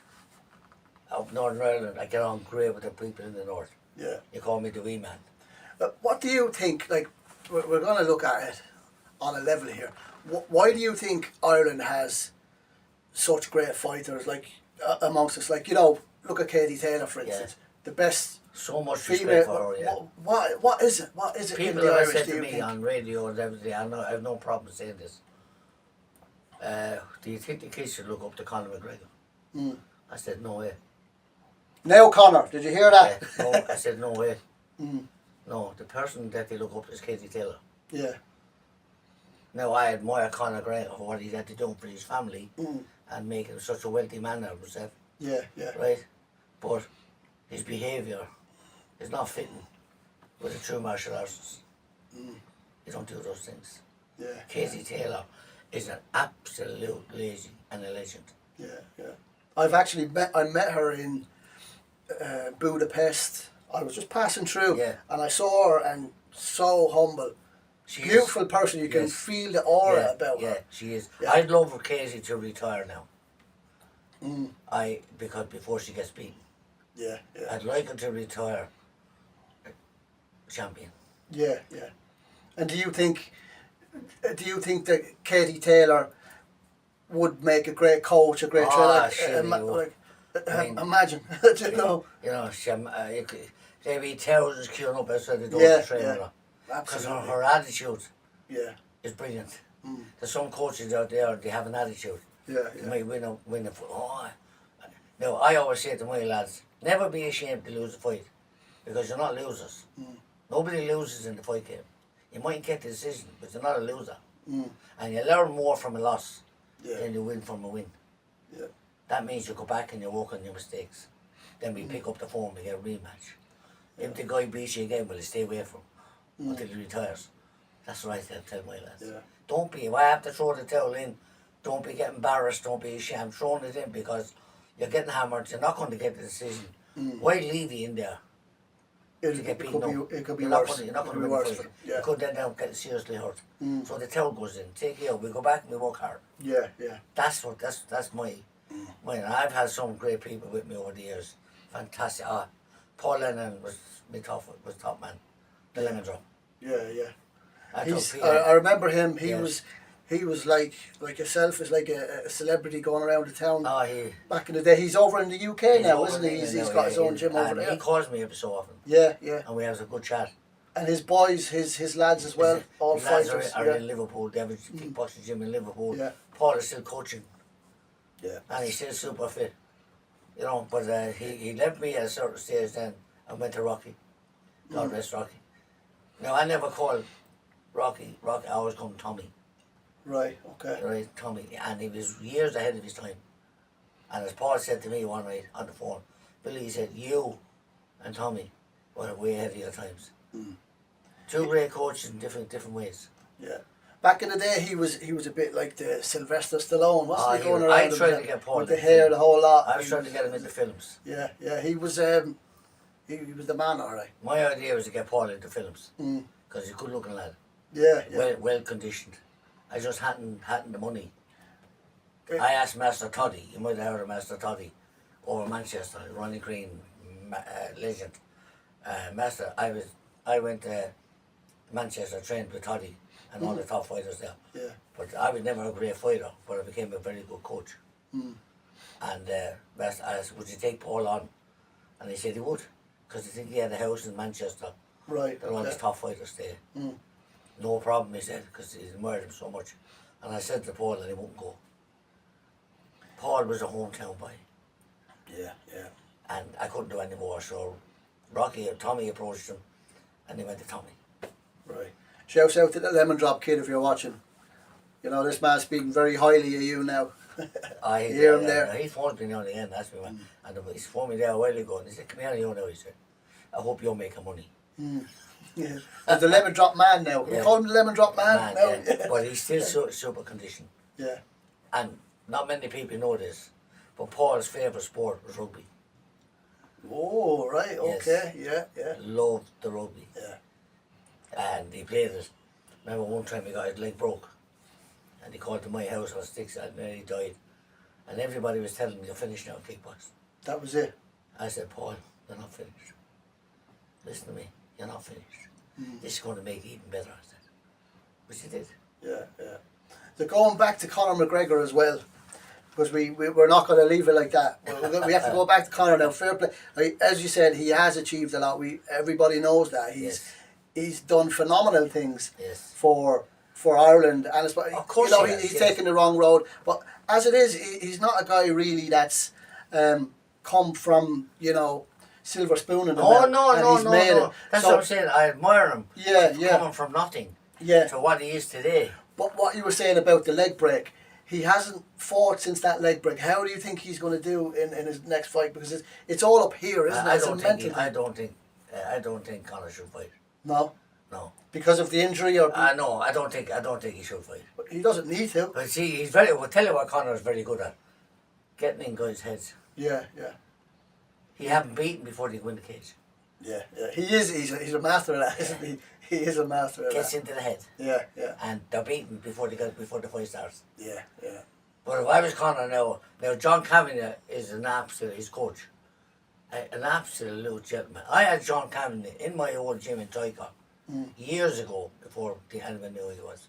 Speaker 2: Up Northern Ireland, I get on great with the people in the north.
Speaker 1: Yeah.
Speaker 2: You call me the wee man.
Speaker 1: What do you think, like, we're going to look at it on a level here. Why do you think Ireland has such great fighters, like, amongst us? Like, you know, look at Katie Taylor, for instance. The best
Speaker 2: so much
Speaker 1: female.
Speaker 2: respect for her, yeah.
Speaker 1: What is it? What is it
Speaker 2: People
Speaker 1: in the
Speaker 2: have
Speaker 1: Irish,
Speaker 2: said
Speaker 1: do
Speaker 2: to
Speaker 1: you
Speaker 2: me
Speaker 1: think?
Speaker 2: on radio and everything, I have no problem saying this. Do you think the kids should look up to Conor McGregor? I said, no way.
Speaker 1: Now, Conor, did you hear that?
Speaker 2: Yeah, no, I said, no way. No, the person that they look up to is Katie Taylor.
Speaker 1: Yeah.
Speaker 2: Now, I admire Conor McGregor for what he's had to do for his family and make him such a wealthy man out of himself.
Speaker 1: Yeah.
Speaker 2: Right? But his behaviour is not fitting with a true martial artist. You don't do those things.
Speaker 1: Yeah.
Speaker 2: Katie Taylor is an absolute legend and a legend.
Speaker 1: Yeah. I've actually met her in Budapest. I was just passing through, and I saw her, and so humble. She beautiful person. You can feel the aura about her.
Speaker 2: Yeah, she is. Yeah. I'd love for Katie to retire now. Because before she gets beaten.
Speaker 1: Yeah.
Speaker 2: I'd like her to retire champion.
Speaker 1: Yeah. And do you think that Katie Taylor would make a great coach, a great trainer? Imagine, you know.
Speaker 2: You know, there'd be thousands queuing up outside the door to train with her. Because her attitude is brilliant. There's some coaches out there, they have an attitude.
Speaker 1: Yeah.
Speaker 2: They might win a fight. Now, I always say to my lads, never be ashamed to lose a fight, because you're not losers. Nobody loses in the fight game. You might get the decision, but you're not a loser. And you learn more from a loss than you win from a win.
Speaker 1: Yeah.
Speaker 2: That means you go back and you work on your mistakes. Then we pick up the phone, we get a rematch. If the guy beats you again, will you stay away from him until he retires? That's what I tell my lads.
Speaker 1: Yeah.
Speaker 2: Don't be, if I have to throw the towel in, don't be getting embarrassed, don't be ashamed throwing it in, because you're getting hammered, you're not going to get the decision. Why leave you in there to get beaten up?
Speaker 1: It could be worse.
Speaker 2: You're not going to
Speaker 1: worse.
Speaker 2: You could end up getting seriously hurt. So the towel goes in, take it out, we go back and we work hard.
Speaker 1: Yeah.
Speaker 2: That's my I've had some great people with me over the years. Fantastic. Paul Lennon was top man. The Lemon Drop.
Speaker 1: Yeah. I remember him. He was like yourself, is like a celebrity going around the town. Back in the day, he's over in the UK now, isn't he? He's got his own gym over there.
Speaker 2: He calls me every so often.
Speaker 1: Yeah.
Speaker 2: And we have a good chat.
Speaker 1: And his boys, his lads as well, all fighters.
Speaker 2: Are in Liverpool. They have a kickboxing gym in Liverpool.
Speaker 1: Yeah.
Speaker 2: Paul is still coaching.
Speaker 1: Yeah.
Speaker 2: And he's still super fit. You know, but he left me at a certain stage then and went to Rocky. God rest Rocky. Now, I never called Rocky. I always called him Tommy.
Speaker 1: Right, okay.
Speaker 2: Right, Tommy. And he was years ahead of his time. And as Paul said to me one night on the phone, Billy, he said, you and Tommy were way ahead of your times. Two great coaches in different ways.
Speaker 1: Yeah. Back in the day, he was a bit like the Sylvester Stallone, wasn't he? Going around
Speaker 2: I tried to get Paul
Speaker 1: with the hair, the whole lot.
Speaker 2: I was trying to get him into films.
Speaker 1: Yeah. He was the man, all right.
Speaker 2: My idea was to get Paul into films because he's a good-looking lad.
Speaker 1: Yeah.
Speaker 2: Well conditioned. I just hadn't the money. I asked Master Toddy. You might have heard of Master Toddy over Manchester. Ronnie Green, legend. Master, I went to Manchester, trained with Toddy and all the top fighters there.
Speaker 1: Yeah.
Speaker 2: But I was never a great fighter, but I became a very good coach. And Master asked, would you take Paul on? And he said he would, because I think he had a house in Manchester.
Speaker 1: Right.
Speaker 2: They're all his top fighters there. No problem, he said, because he admired him so much. And I said to Paul that he wouldn't go. Paul was a hometown boy.
Speaker 1: Yeah, yeah.
Speaker 2: And I couldn't do any more, so Rocky or Tommy approached him, and he went to Tommy.
Speaker 1: Right. Shouts out to the Lemon Drop kid if you're watching. You know, this man's speaking very highly of you now.
Speaker 2: I
Speaker 1: hear him there.
Speaker 2: He phoned me now and again, asked me, and he phoned me there a while ago, and he said, come here, you know, he said, I hope you're making money.
Speaker 1: Yeah. He's the Lemon Drop man now. We call him the Lemon Drop man now.
Speaker 2: Yeah. But he's still super conditioned.
Speaker 1: Yeah.
Speaker 2: And not many people know this, but Paul's favourite sport was rugby.
Speaker 1: Oh, right, okay,
Speaker 2: yes.
Speaker 1: yeah.
Speaker 2: Loved the rugby.
Speaker 1: Yeah.
Speaker 2: And he played it. Remember one time he got his leg broke, and he called to my house on sticks, and then he died. And everybody was telling me, you're finished now, kickbox.
Speaker 1: That was it.
Speaker 2: I said, Paul, you're not finished. Listen to me, you're not finished. This is going to make it even better, I said. Which he did.
Speaker 1: Yeah, yeah. So going back to Conor McGregor as well, because we're not going to leave it like that. We have to go back to Conor now. Fair play. Like, as you said, he has achieved a lot. Everybody knows that. He's done phenomenal things for Ireland, and it's,
Speaker 2: of course,
Speaker 1: you know, he's taken the wrong road. But as it is, he's not a guy really that's come from, you know, silver spoon in the mouth.
Speaker 2: No. That's what I'm saying. I admire him.
Speaker 1: Yeah.
Speaker 2: Coming from nothing to what he is today.
Speaker 1: But what you were saying about the leg break, he hasn't fought since that leg break. How do you think he's going to do in his next fight? Because it's all up here, isn't it?
Speaker 2: I don't think Conor should fight.
Speaker 1: No. Because of the injury, or
Speaker 2: no, I don't think he should fight.
Speaker 1: But he doesn't need to.
Speaker 2: But see, he's very. Well, tell you what, Conor is very good at getting in guys' heads.
Speaker 1: Yeah.
Speaker 2: He haven't beaten before they win the cage.
Speaker 1: Yeah. He is. He's a master of that, isn't he? He is a master of that.
Speaker 2: Gets into the head.
Speaker 1: Yeah.
Speaker 2: And they're beaten before the fight starts.
Speaker 1: Yeah.
Speaker 2: But if I was Conor now John Kavanagh is an absolute, his coach, an absolute gentleman. I had John Kavanagh in my old gym in Tycon years ago before anyone knew who he was.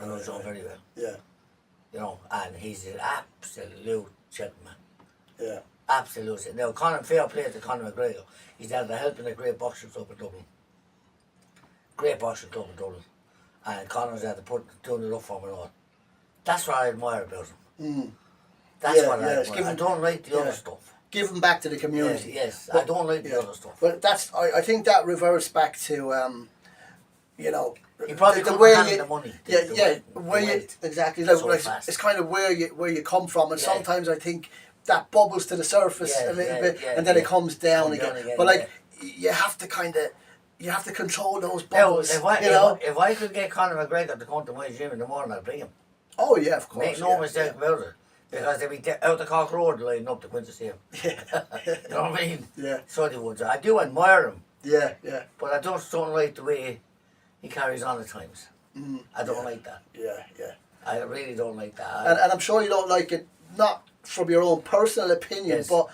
Speaker 2: I know John very well.
Speaker 1: Yeah.
Speaker 2: You know, and he's an absolute gentleman.
Speaker 1: Yeah.
Speaker 2: Absolutely. Now, fair play to Conor McGregor. He's had the help in a great boxing club in Dublin. And Conor's had to doing it up for him and all. That's what I admire about him. That's what I admire. I don't like the other stuff.
Speaker 1: Give him back to the community.
Speaker 2: Yes. I don't like the other stuff.
Speaker 1: But that's, I think that reverts back to, you know,
Speaker 2: he probably
Speaker 1: the
Speaker 2: way handle the money.
Speaker 1: Exactly. Like, it's kind of where you come from, and sometimes I think that bubbles to the surface a little bit, and then it comes down again. But like you have to control those bubbles.
Speaker 2: Now, if I could get Conor McGregor to come to my gym in the morning, I'd bring him.
Speaker 1: Oh yeah, of course.
Speaker 2: Make no mistake about it. Because they'd be out the Cork Road lining up to go in to see him. You know what I mean?
Speaker 1: Yeah.
Speaker 2: So they would. I do admire him.
Speaker 1: Yeah.
Speaker 2: But I don't like the way he carries on at times. I don't like that.
Speaker 1: Yeah.
Speaker 2: I really don't like that.
Speaker 1: And I'm sure you don't like it, not from your own personal opinion, but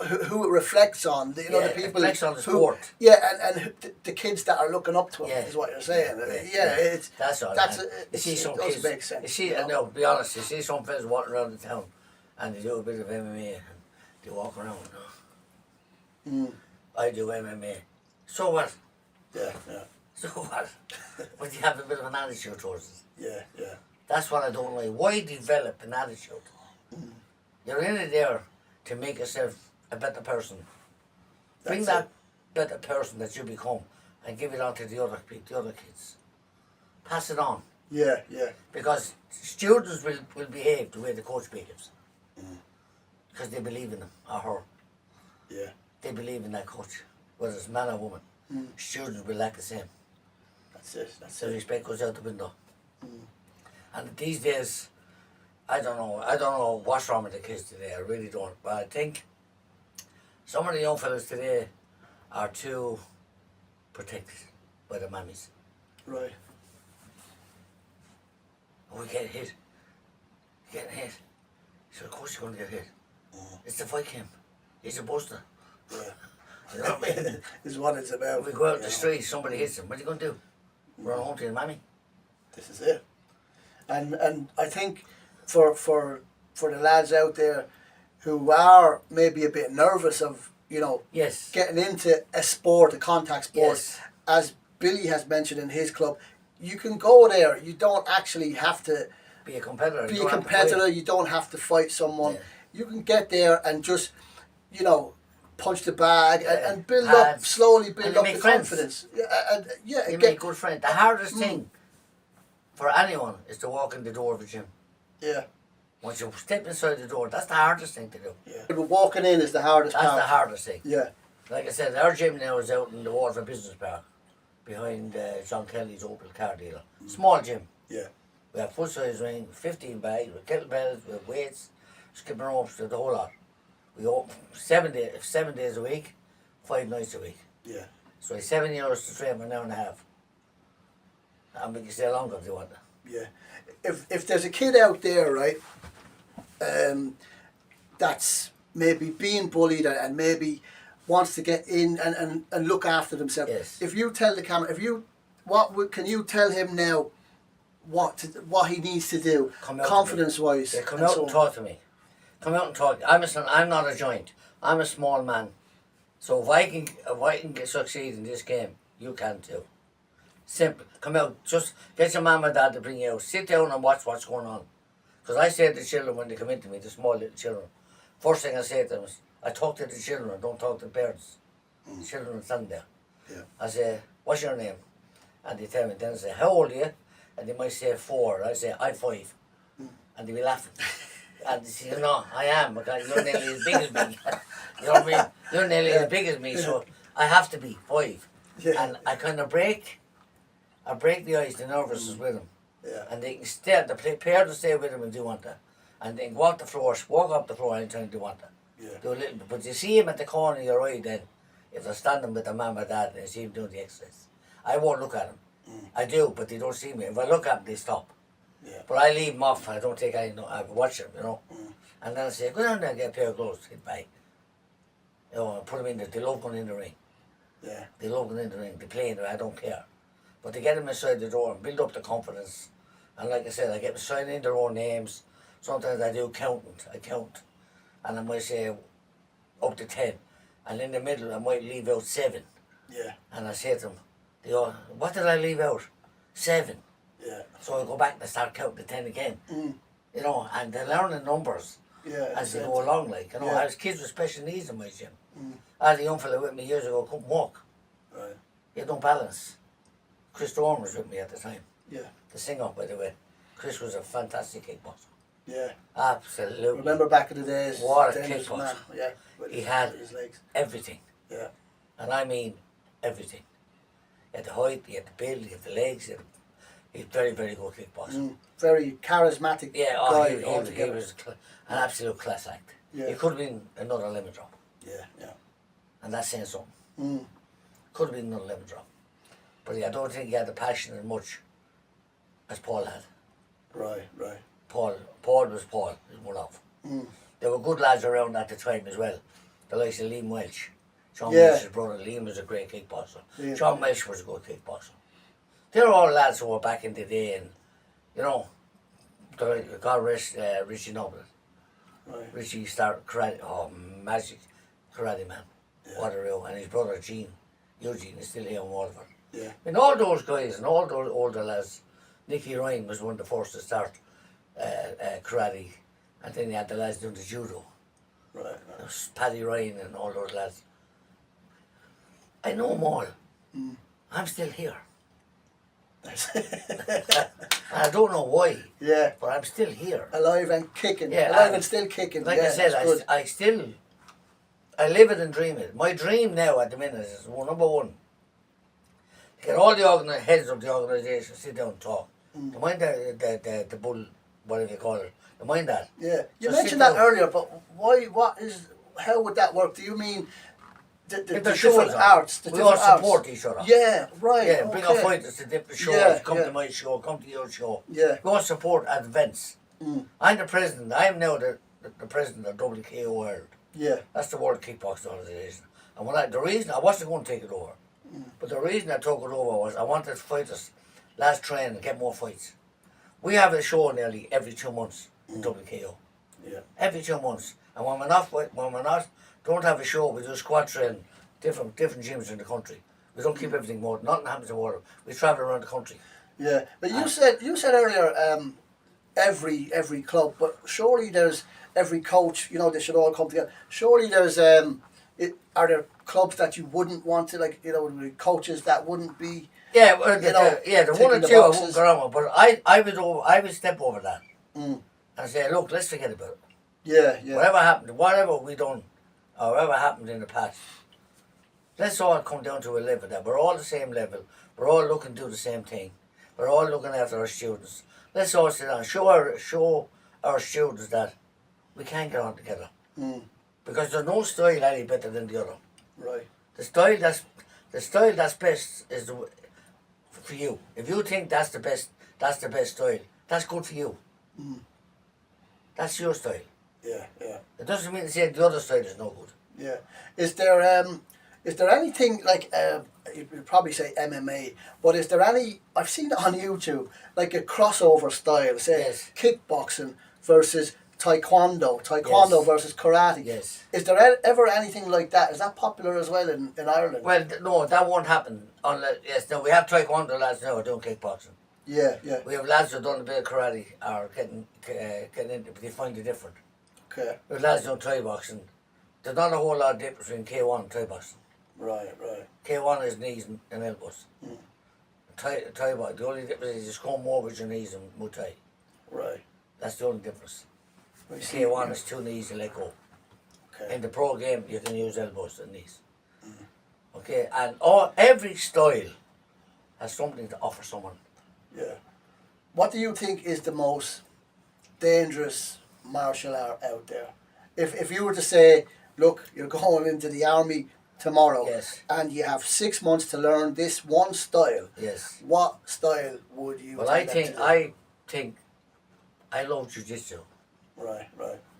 Speaker 1: who it reflects on. You know, the people
Speaker 2: reflects on the sport.
Speaker 1: And the kids that are looking up to him is what you're saying. It's
Speaker 2: that's all. You see some kids.
Speaker 1: Make sense.
Speaker 2: You see, no, to be honest, you see some fellas walking around the town, and they do a bit of MMA, and they walk around. I do MMA. So what?
Speaker 1: Yeah.
Speaker 2: So what? But you have a bit of an attitude towards it.
Speaker 1: Yeah.
Speaker 2: That's what I don't like. Why develop an attitude? You're in it there to make yourself a better person. Bring that better person that you become and give it on to the other kids. Pass it on.
Speaker 1: Yeah.
Speaker 2: Because students will behave the way the coach behaves. Because they believe in him or her.
Speaker 1: Yeah.
Speaker 2: They believe in that coach, whether it's man or woman. Students will act the same.
Speaker 1: That's it.
Speaker 2: So respect goes out the window. And these days, I don't know what's wrong with the kids today. I really don't. But I think some of the young fellas today are too protected by their mammies.
Speaker 1: Right.
Speaker 2: We get hit. Getting hit. So of course you're going to get hit. It's the fight camp. He's a buster.
Speaker 1: Yeah.
Speaker 2: You know what I mean?
Speaker 1: Is what it's about.
Speaker 2: We go out the street, somebody hits him. What are you going to do? Run home to your mammy.
Speaker 1: This is it. And I think for the lads out there who are maybe a bit nervous of,
Speaker 2: Yes.
Speaker 1: getting into a sport, a contact sport,
Speaker 2: Yes.
Speaker 1: as Billy has mentioned in his club, you can go there. You don't actually have to
Speaker 2: Be a competitor.
Speaker 1: be a competitor. You don't have to fight someone.
Speaker 2: Yeah.
Speaker 1: You can get there and just, punch the bag and build
Speaker 2: Pads.
Speaker 1: slowly build
Speaker 2: And
Speaker 1: up
Speaker 2: make
Speaker 1: the
Speaker 2: friends.
Speaker 1: confidence.
Speaker 2: You make good friends. The hardest thing for anyone is to walk in the door of a gym.
Speaker 1: Yeah.
Speaker 2: Once you step inside the door, that's the hardest thing to do.
Speaker 1: Yeah. But walking in is the hardest
Speaker 2: That's
Speaker 1: part.
Speaker 2: the hardest thing.
Speaker 1: Yeah.
Speaker 2: Like I said, our gym now is out in the Waterford Business Park, behind John Kelly's Opel car dealer. Small gym.
Speaker 1: Yeah.
Speaker 2: We have full-size ring, 15 bags, with kettlebells, with weights, skipping ropes, the whole lot. We open 7 days a week, 5 nights a week.
Speaker 1: Yeah.
Speaker 2: So it's 7 years to train for an hour and a half. And we can stay longer if you want.
Speaker 1: Yeah. If there's a kid out there, right, that's maybe being bullied and maybe wants to get in and look after themselves.
Speaker 2: Yes.
Speaker 1: If you tell the camera, can you tell him now what he needs to do, confidence wise?
Speaker 2: Yeah, come out and talk to me. Come out and talk. I'm not a giant. I'm a small man. So if I can succeed in this game, you can too. Simple. Come out. Just get your mum and dad to bring you out. Sit down and watch what's going on. Because I say to the children when they come into me, the small little children, first thing I say to them is, I talk to the children, don't talk to the parents. The children are standing there.
Speaker 1: Yeah.
Speaker 2: I say, what's your name? And they tell me. Then I say, how old are you? And they might say 4. I say, I'm 5. And they be laughing. And they say, no, I am, because you're nearly as big as me. You know what I mean? You're nearly as big as me, so I have to be 5.
Speaker 1: Yeah.
Speaker 2: And I kind of break the ice, the nervousness with them.
Speaker 1: Yeah.
Speaker 2: And they can stay, the pair to stay with them if they want to. And they can walk up the floor anytime they want to.
Speaker 1: Yeah.
Speaker 2: Do a little bit. But you see him at the corner of your eye then, if they're standing with their mum or dad and you see him doing the exercise. I won't look at him. I do, but they don't see me. If I look at them, they stop.
Speaker 1: Yeah.
Speaker 2: But I leave them off. I don't take any. I watch them, And then I say, go down there and get a pair of gloves. Hit by. I put them in there. They love going in the ring.
Speaker 1: Yeah.
Speaker 2: They love going in the ring. They play in there. I don't care. But they get them inside the door and build up the confidence. And like I said, I get them signing their own names. Sometimes I do counting. I count. And I might say up to 10. And in the middle, I might leave out 7.
Speaker 1: Yeah.
Speaker 2: And I say to them, they go, what did I leave out? 7.
Speaker 1: Yeah.
Speaker 2: So I go back and start counting to 10 again. And they're learning numbers as they go along. I was kids with special needs in my gym. I had a young fella with me years ago, couldn't walk.
Speaker 1: Right.
Speaker 2: He had no balance. Chris Dorn was with me at the time.
Speaker 1: Yeah.
Speaker 2: The singer, by the way. Chris was a fantastic kickboxer.
Speaker 1: Yeah.
Speaker 2: Absolutely.
Speaker 1: Remember back in the days.
Speaker 2: What a kickboxer.
Speaker 1: Yeah.
Speaker 2: He had
Speaker 1: his legs.
Speaker 2: everything.
Speaker 1: Yeah.
Speaker 2: And I mean everything. He had the height, he had the build, he had the legs. He's very, very good kickboxer.
Speaker 1: Very charismatic guy
Speaker 2: he
Speaker 1: altogether.
Speaker 2: was an absolute class act.
Speaker 1: Yeah.
Speaker 2: He could have been another lemon drop.
Speaker 1: Yeah. Yeah.
Speaker 2: And that's saying something. Could have been another lemon drop. But I don't think he had the passion as much as Paul had.
Speaker 1: Right. Right.
Speaker 2: Paul was Paul, he's one of. There were good lads around at the time as well. The likes of Liam Welch. John Welch's brother. Liam was a great kickboxer.
Speaker 1: Yeah.
Speaker 2: John Welch was a good kickboxer. They're all lads who were back in the day, and God rest Richie Noble.
Speaker 1: Right.
Speaker 2: Richie started karate, magic karate man.
Speaker 1: Yeah.
Speaker 2: What a real, and his brother Eugene is still here in Waterford.
Speaker 1: Yeah.
Speaker 2: And all those guys and all those older lads, Nicky Ryan was one of the first to start karate, and then you had the lads doing the judo.
Speaker 1: Right.
Speaker 2: Paddy Ryan and all those lads. I know them all. I'm still here. I don't know why.
Speaker 1: Yeah.
Speaker 2: But I'm still here.
Speaker 1: Alive and kicking.
Speaker 2: Yeah,
Speaker 1: Alive and still kicking.
Speaker 2: Like I said, I live it and dream it. My dream now at the minute is number one. Get all the heads of the organisation sit down and talk. To mind the bull, whatever you call it. To mind that.
Speaker 1: Yeah. You
Speaker 2: Just
Speaker 1: mentioned
Speaker 2: sit
Speaker 1: that
Speaker 2: down.
Speaker 1: earlier, but how would that work? Do you mean the
Speaker 2: If there's
Speaker 1: different
Speaker 2: shows on,
Speaker 1: arts?
Speaker 2: we all support each other.
Speaker 1: Yeah, right.
Speaker 2: Yeah, bring our fighters to different shows.
Speaker 1: Yeah,
Speaker 2: Come
Speaker 1: yeah.
Speaker 2: to my show, come to your show.
Speaker 1: Yeah.
Speaker 2: Go and support at events. I'm the president. I am now the president of WKO World.
Speaker 1: Yeah.
Speaker 2: That's the World Kickboxing Organization. And the reason I wasn't going to take it over, but the reason I took it over was I wanted fighters last train and get more fights. We have a show nearly every 2 months in WKO.
Speaker 1: Yeah.
Speaker 2: Every 2 months. And when we're not don't have a show. We do squad training, different gyms in the country. We don't keep everything more. Nothing happens in water. We travel around the country.
Speaker 1: Yeah, but you said earlier every club, but surely there's every coach. You know, they should all come together. Surely there's are there clubs that you wouldn't want to, like, you know, coaches that wouldn't be.
Speaker 2: Yeah, well, the one or two I wouldn't go around with, but I would step over that and say, look, let's forget about it.
Speaker 1: Yeah.
Speaker 2: Whatever we done, or whatever happened in the past, let's all come down to a level that we're all the same level. We're all looking to do the same thing. We're all looking after our students. Let's all sit down, show our students that we can get on together. Because there's no style any better than the other.
Speaker 1: Right.
Speaker 2: The style that's best is for you. If you think that's the best style, that's good for you. That's your style.
Speaker 1: Yeah.
Speaker 2: It doesn't mean to say the other style is no good.
Speaker 1: Yeah. Is there anything like you'd probably say MMA, but is there any? I've seen it on YouTube, like a crossover style, say kickboxing versus taekwondo
Speaker 2: Yes.
Speaker 1: versus karate.
Speaker 2: Yes.
Speaker 1: Is there ever anything like that? Is that popular as well in Ireland?
Speaker 2: Well, no, that won't happen unless we have taekwondo lads now who are doing kickboxing.
Speaker 1: Yeah.
Speaker 2: We have lads who have done a bit of karate or getting into, but they find it different.
Speaker 1: Okay.
Speaker 2: We have lads doing Thai boxing. There's not a whole lot of difference between K1 and Thai boxing.
Speaker 1: Right.
Speaker 2: K1 is knees and elbows. Thai boxing, the only difference is you come more with your knees and Muay Thai.
Speaker 1: Right.
Speaker 2: That's the only difference. K1 is 2 knees and let go.
Speaker 1: Okay.
Speaker 2: In the pro game, you can use elbows and knees. Okay, and every style has something to offer someone.
Speaker 1: Yeah. What do you think is the most dangerous martial art out there? If you were to say, look, you're going into the army tomorrow, and you have 6 months to learn this one style.
Speaker 2: Yes.
Speaker 1: What style would you?
Speaker 2: Well, I think I love jiu-jitsu.
Speaker 1: Right.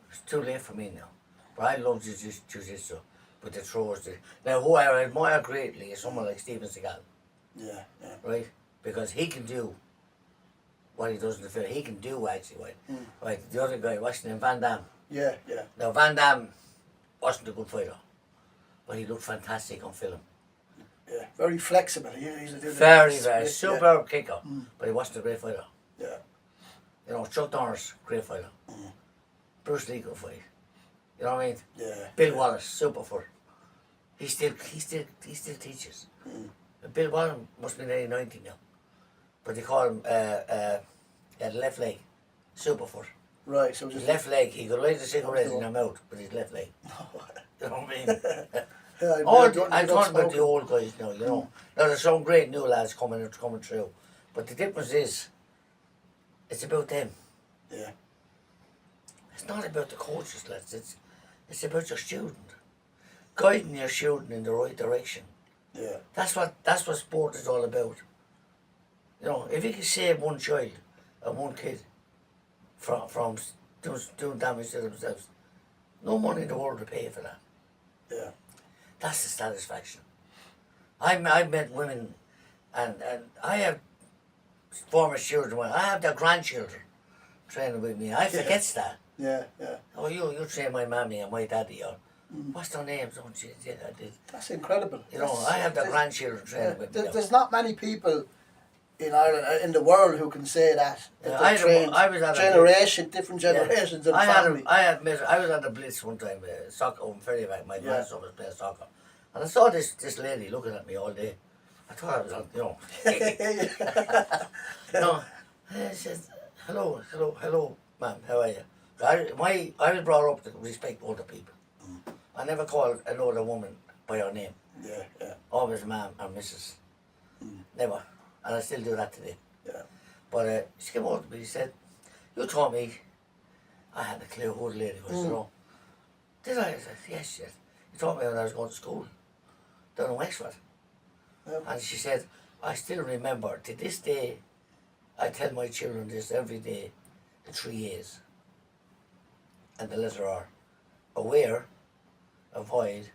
Speaker 2: It's too late for me now, but I love jiu-jitsu. With the throws. Now, who I admire greatly is someone like Steven Seagal.
Speaker 1: Yeah.
Speaker 2: Right, because he can do what he does in the film. He can do actually. Right. The other guy, what's his name? Van Damme.
Speaker 1: Yeah.
Speaker 2: Now, Van Damme wasn't a good fighter, but he looked fantastic on film.
Speaker 1: Yeah, very flexible. He's
Speaker 2: very superb kicker, but he wasn't a great fighter.
Speaker 1: Yeah.
Speaker 2: You know, Chuck Norris, great fighter. Bruce Lee, good fight. You know what I mean?
Speaker 1: Yeah.
Speaker 2: Bill Wallace, super fighter. He still teaches. Bill Wallace must be nearly 90 now, but they call him the left leg, super foot.
Speaker 1: Right, so
Speaker 2: his left leg, he could light a cigarette in her mouth with his left leg. You know what I mean? I'm talking about the old guys now, you know. Now there's some great new lads coming through, but the difference is, it's about them.
Speaker 1: Yeah.
Speaker 2: It's not about the coaches, lads. It's about your student, guiding your student in the right direction.
Speaker 1: Yeah.
Speaker 2: That's what sport is all about. You know, if you can save one child and one kid from doing damage to themselves, no money in the world will pay for that.
Speaker 1: Yeah.
Speaker 2: That's the satisfaction. I've met women, and I have former children. I have their grandchildren training with me. I forget that.
Speaker 1: Yeah.
Speaker 2: Oh, you train my mammy and my daddy, or what's their names? Don't you? Yeah, I did.
Speaker 1: That's incredible.
Speaker 2: You know, I have their grandchildren training with me.
Speaker 1: There's not many people in Ireland, in the world, who can say that.
Speaker 2: I was at
Speaker 1: different generations of family.
Speaker 2: I was at the Blitz one time, soccer on Ferry Bank. My grandson was playing soccer, and I saw this lady looking at me all day. I thought I was on, you know. No, I said, hello, ma'am, how are you? I was brought up to respect older people. I never called an older woman by her name.
Speaker 1: Yeah.
Speaker 2: Always ma'am or missus. Never. And I still do that today.
Speaker 1: Yeah.
Speaker 2: But she came over to me and said, you told me, I had a clue who the lady was, you know. Did I? I said, yes, yes. You told me when I was going to school down in Wexford. Yeah. And she said, I still remember, to this day, I tell my children this every day, the 3 A's. And the letter R. Aware, avoid,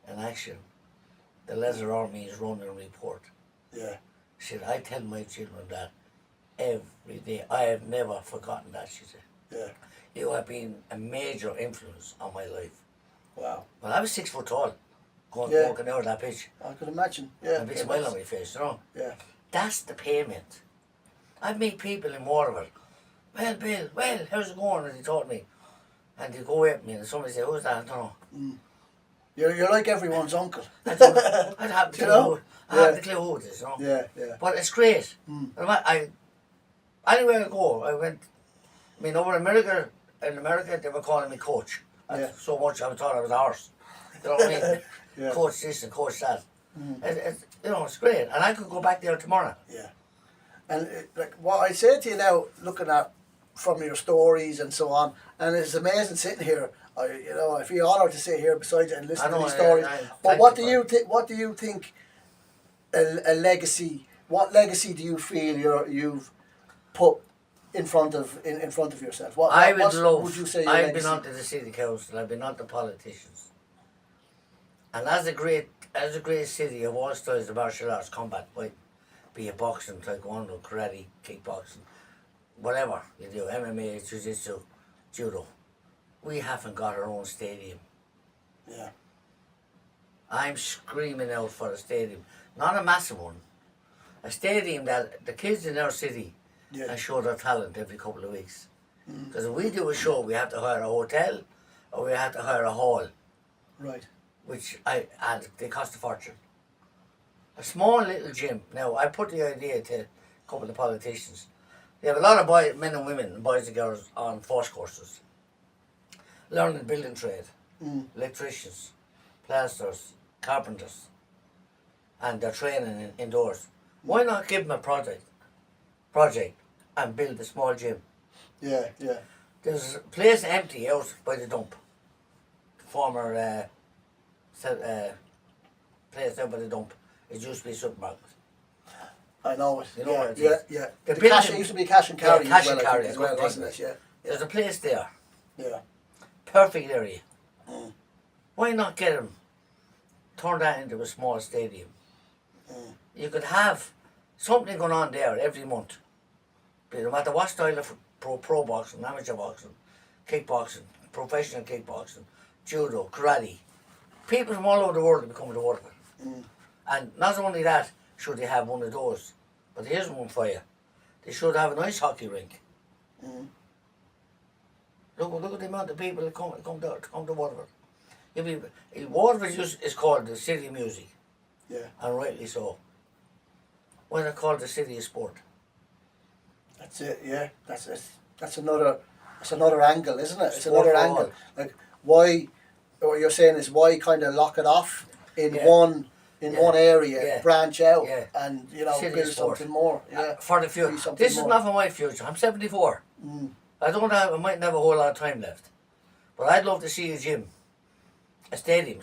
Speaker 2: and action. The letter R means run and report.
Speaker 1: Yeah.
Speaker 2: She said, I tell my children that every day. I have never forgotten that, she said.
Speaker 1: Yeah.
Speaker 2: You have been a major influence on my life.
Speaker 1: Wow.
Speaker 2: Well, I was 6 foot tall,
Speaker 1: Yeah.
Speaker 2: walking out of that pitch.
Speaker 1: I could imagine. Yeah.
Speaker 2: A big smile on my face, you know.
Speaker 1: Yeah.
Speaker 2: That's the payment. I've met people in Waterford. Well, Bill, how's it going? And they taught me. And they go away with me and somebody say, who's that? I don't know.
Speaker 1: You're like everyone's uncle.
Speaker 2: I haven't the clue. I haven't the clue who it is, you know.
Speaker 1: Yeah, yeah.
Speaker 2: But it's great. Anywhere I go, I went. I mean, over in America, they were calling me coach. So much I thought I was a horse. You know what I mean?
Speaker 1: Yeah.
Speaker 2: Coach this and coach that. It's great. And I could go back there tomorrow.
Speaker 1: Yeah. And like what I say to you now, looking at from your stories and so on, and it's amazing sitting here. I feel honoured to sit here beside you and listen to these stories. But what do you think? A legacy. What legacy do you feel you've put in front of yourself? What would you say your
Speaker 2: I've
Speaker 1: legacy?
Speaker 2: been onto the city council. I've been onto politicians. And as a great city of all styles of martial arts, combat, be it boxing, taekwondo, karate, kickboxing, whatever you do, MMA, jiu-jitsu, judo, we haven't got our own stadium.
Speaker 1: Yeah.
Speaker 2: I'm screaming out for a stadium, not a massive one, a stadium that the kids in our city can show their talent every couple of weeks. Because if we do a show, we have to hire a hotel or we have to hire a hall.
Speaker 1: Right.
Speaker 2: And they cost a fortune. A small little gym. Now, I put the idea to a couple of politicians. They have a lot of men and women, boys and girls, on force courses. Learning building trade, electricians, plasters, carpenters, and they're training indoors. Why not give them a project and build a small gym?
Speaker 1: Yeah, yeah.
Speaker 2: There's a place empty out by the dump. The former place out by the dump. It used to be a supermarket.
Speaker 1: I know it.
Speaker 2: You know what it is?
Speaker 1: Yeah.
Speaker 2: It
Speaker 1: used to be cash and carry
Speaker 2: as well,
Speaker 1: wasn't it? Yeah.
Speaker 2: There's a place there.
Speaker 1: Yeah.
Speaker 2: Perfect area. Why not get them, turn that into a small stadium? You could have something going on there every month. No matter what style of pro boxing, amateur boxing, kickboxing, professional kickboxing, judo, karate. People from all over the world will be coming to Waterford. And not only that, should they have one of those, but here's one for you. They should have an ice hockey rink. Look at the amount of people that come to Waterford. Waterford is called the city of music.
Speaker 1: Yeah.
Speaker 2: And rightly so. Why not called the city of sport?
Speaker 1: That's it. Yeah. That's another angle, isn't it? It's
Speaker 2: Sport
Speaker 1: another angle. Like why? What you're saying is why kind of lock it off in one area, branch out, and
Speaker 2: City
Speaker 1: build
Speaker 2: sport.
Speaker 1: something more. Yeah.
Speaker 2: For the future. This is not for my future. I'm 74. I mightn't have a whole lot of time left, but I'd love to see a stadium.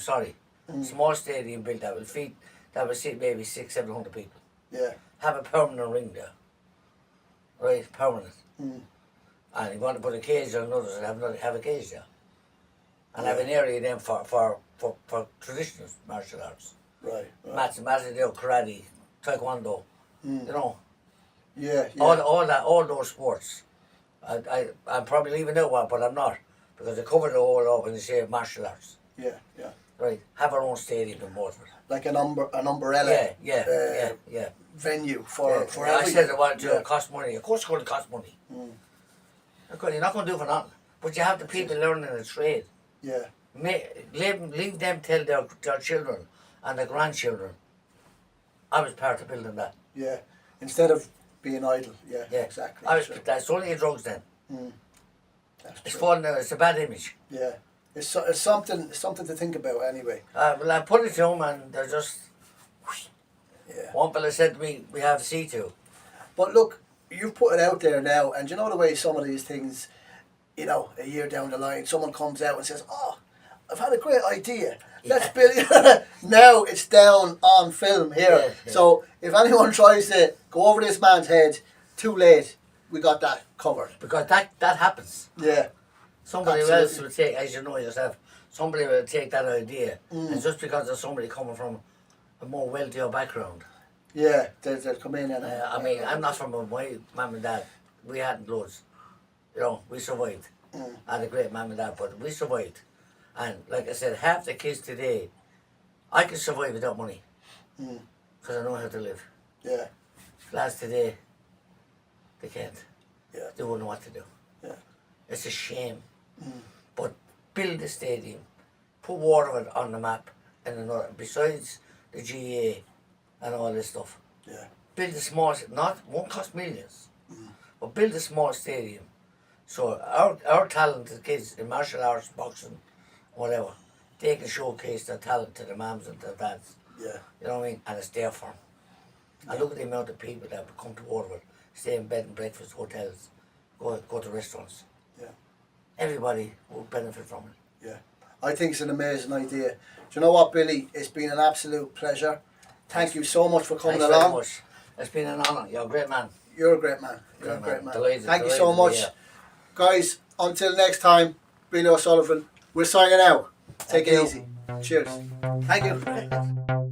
Speaker 2: Small stadium built that will seat maybe 600-700 people.
Speaker 1: Yeah.
Speaker 2: Have a permanent ring there. Right, permanent. And you want to put a cage on others and have a cage there. And have an area then for traditional martial arts.
Speaker 1: Right.
Speaker 2: Match, karate, taekwondo,
Speaker 1: Yeah.
Speaker 2: all those sports. I'm probably leaving out one, but I'm not, because they covered it all up and they say martial arts.
Speaker 1: Yeah.
Speaker 2: Right, have our own stadium in Waterford.
Speaker 1: Like an umbrella.
Speaker 2: Yeah.
Speaker 1: Venue for
Speaker 2: I
Speaker 1: everything.
Speaker 2: said it wanted to cost money. Of course, it's going to cost money. You're not going to do it for nothing. But you have the people learning a trade.
Speaker 1: Yeah.
Speaker 2: Leave them tell their children and their grandchildren. I was part of building that.
Speaker 1: Yeah. Instead of being idle. Yeah. Exactly.
Speaker 2: That's only drugs then.
Speaker 1: That's true.
Speaker 2: It's a bad image.
Speaker 1: Yeah. It's something to think about anyway.
Speaker 2: Well, I put it to them and they're just.
Speaker 1: Yeah.
Speaker 2: One fella said to me, we have C2.
Speaker 1: But look, you've put it out there now, and you know the way some of these things, a year down the line, someone comes out and says, "Oh, I've had a great idea. Let's build." Now it's down on film here.
Speaker 2: Yeah.
Speaker 1: So if anyone tries to go over this man's head, too late. We got that covered.
Speaker 2: Because that happens.
Speaker 1: Yeah.
Speaker 2: Somebody
Speaker 1: Absolutely.
Speaker 2: else will take, as you know yourself, somebody will take that idea. And just because there's somebody coming from a more wealthier background.
Speaker 1: Yeah, they'll come in and...
Speaker 2: I'm not from my mum and dad. We hadn't loads. We survived. I had a great mum and dad, but we survived. And like I said, half the kids today, I can survive without money because I know how to live.
Speaker 1: Yeah.
Speaker 2: Lads today, they can't.
Speaker 1: Yeah.
Speaker 2: They wouldn't know what to do.
Speaker 1: Yeah.
Speaker 2: It's a shame. But build a stadium, put Waterford on the map, and another, besides the GA and all this stuff.
Speaker 1: Yeah.
Speaker 2: Build a small, won't cost millions, but build a small stadium. So our talented kids in martial arts, boxing, whatever, they can showcase their talent to their mums and their dads.
Speaker 1: Yeah.
Speaker 2: You know what I mean? And it's there for them. And look at the amount of people that come to Waterford, stay in bed and breakfast, hotels, go to restaurants.
Speaker 1: Yeah.
Speaker 2: Everybody will benefit from it.
Speaker 1: Yeah. I think it's an amazing idea. Do you know what, Billy? It's been an absolute pleasure. Thank you so much for coming
Speaker 2: Thanks very
Speaker 1: along.
Speaker 2: much. It's been an honour. You're a great man.
Speaker 1: You're a great man. You're a
Speaker 2: Great
Speaker 1: great man.
Speaker 2: Delighted,
Speaker 1: Thank you so
Speaker 2: delighted to be
Speaker 1: much.
Speaker 2: here.
Speaker 1: Guys, until next time, Billy O'Sullivan, we're signing out. Take it easy. Cheers. Thank you.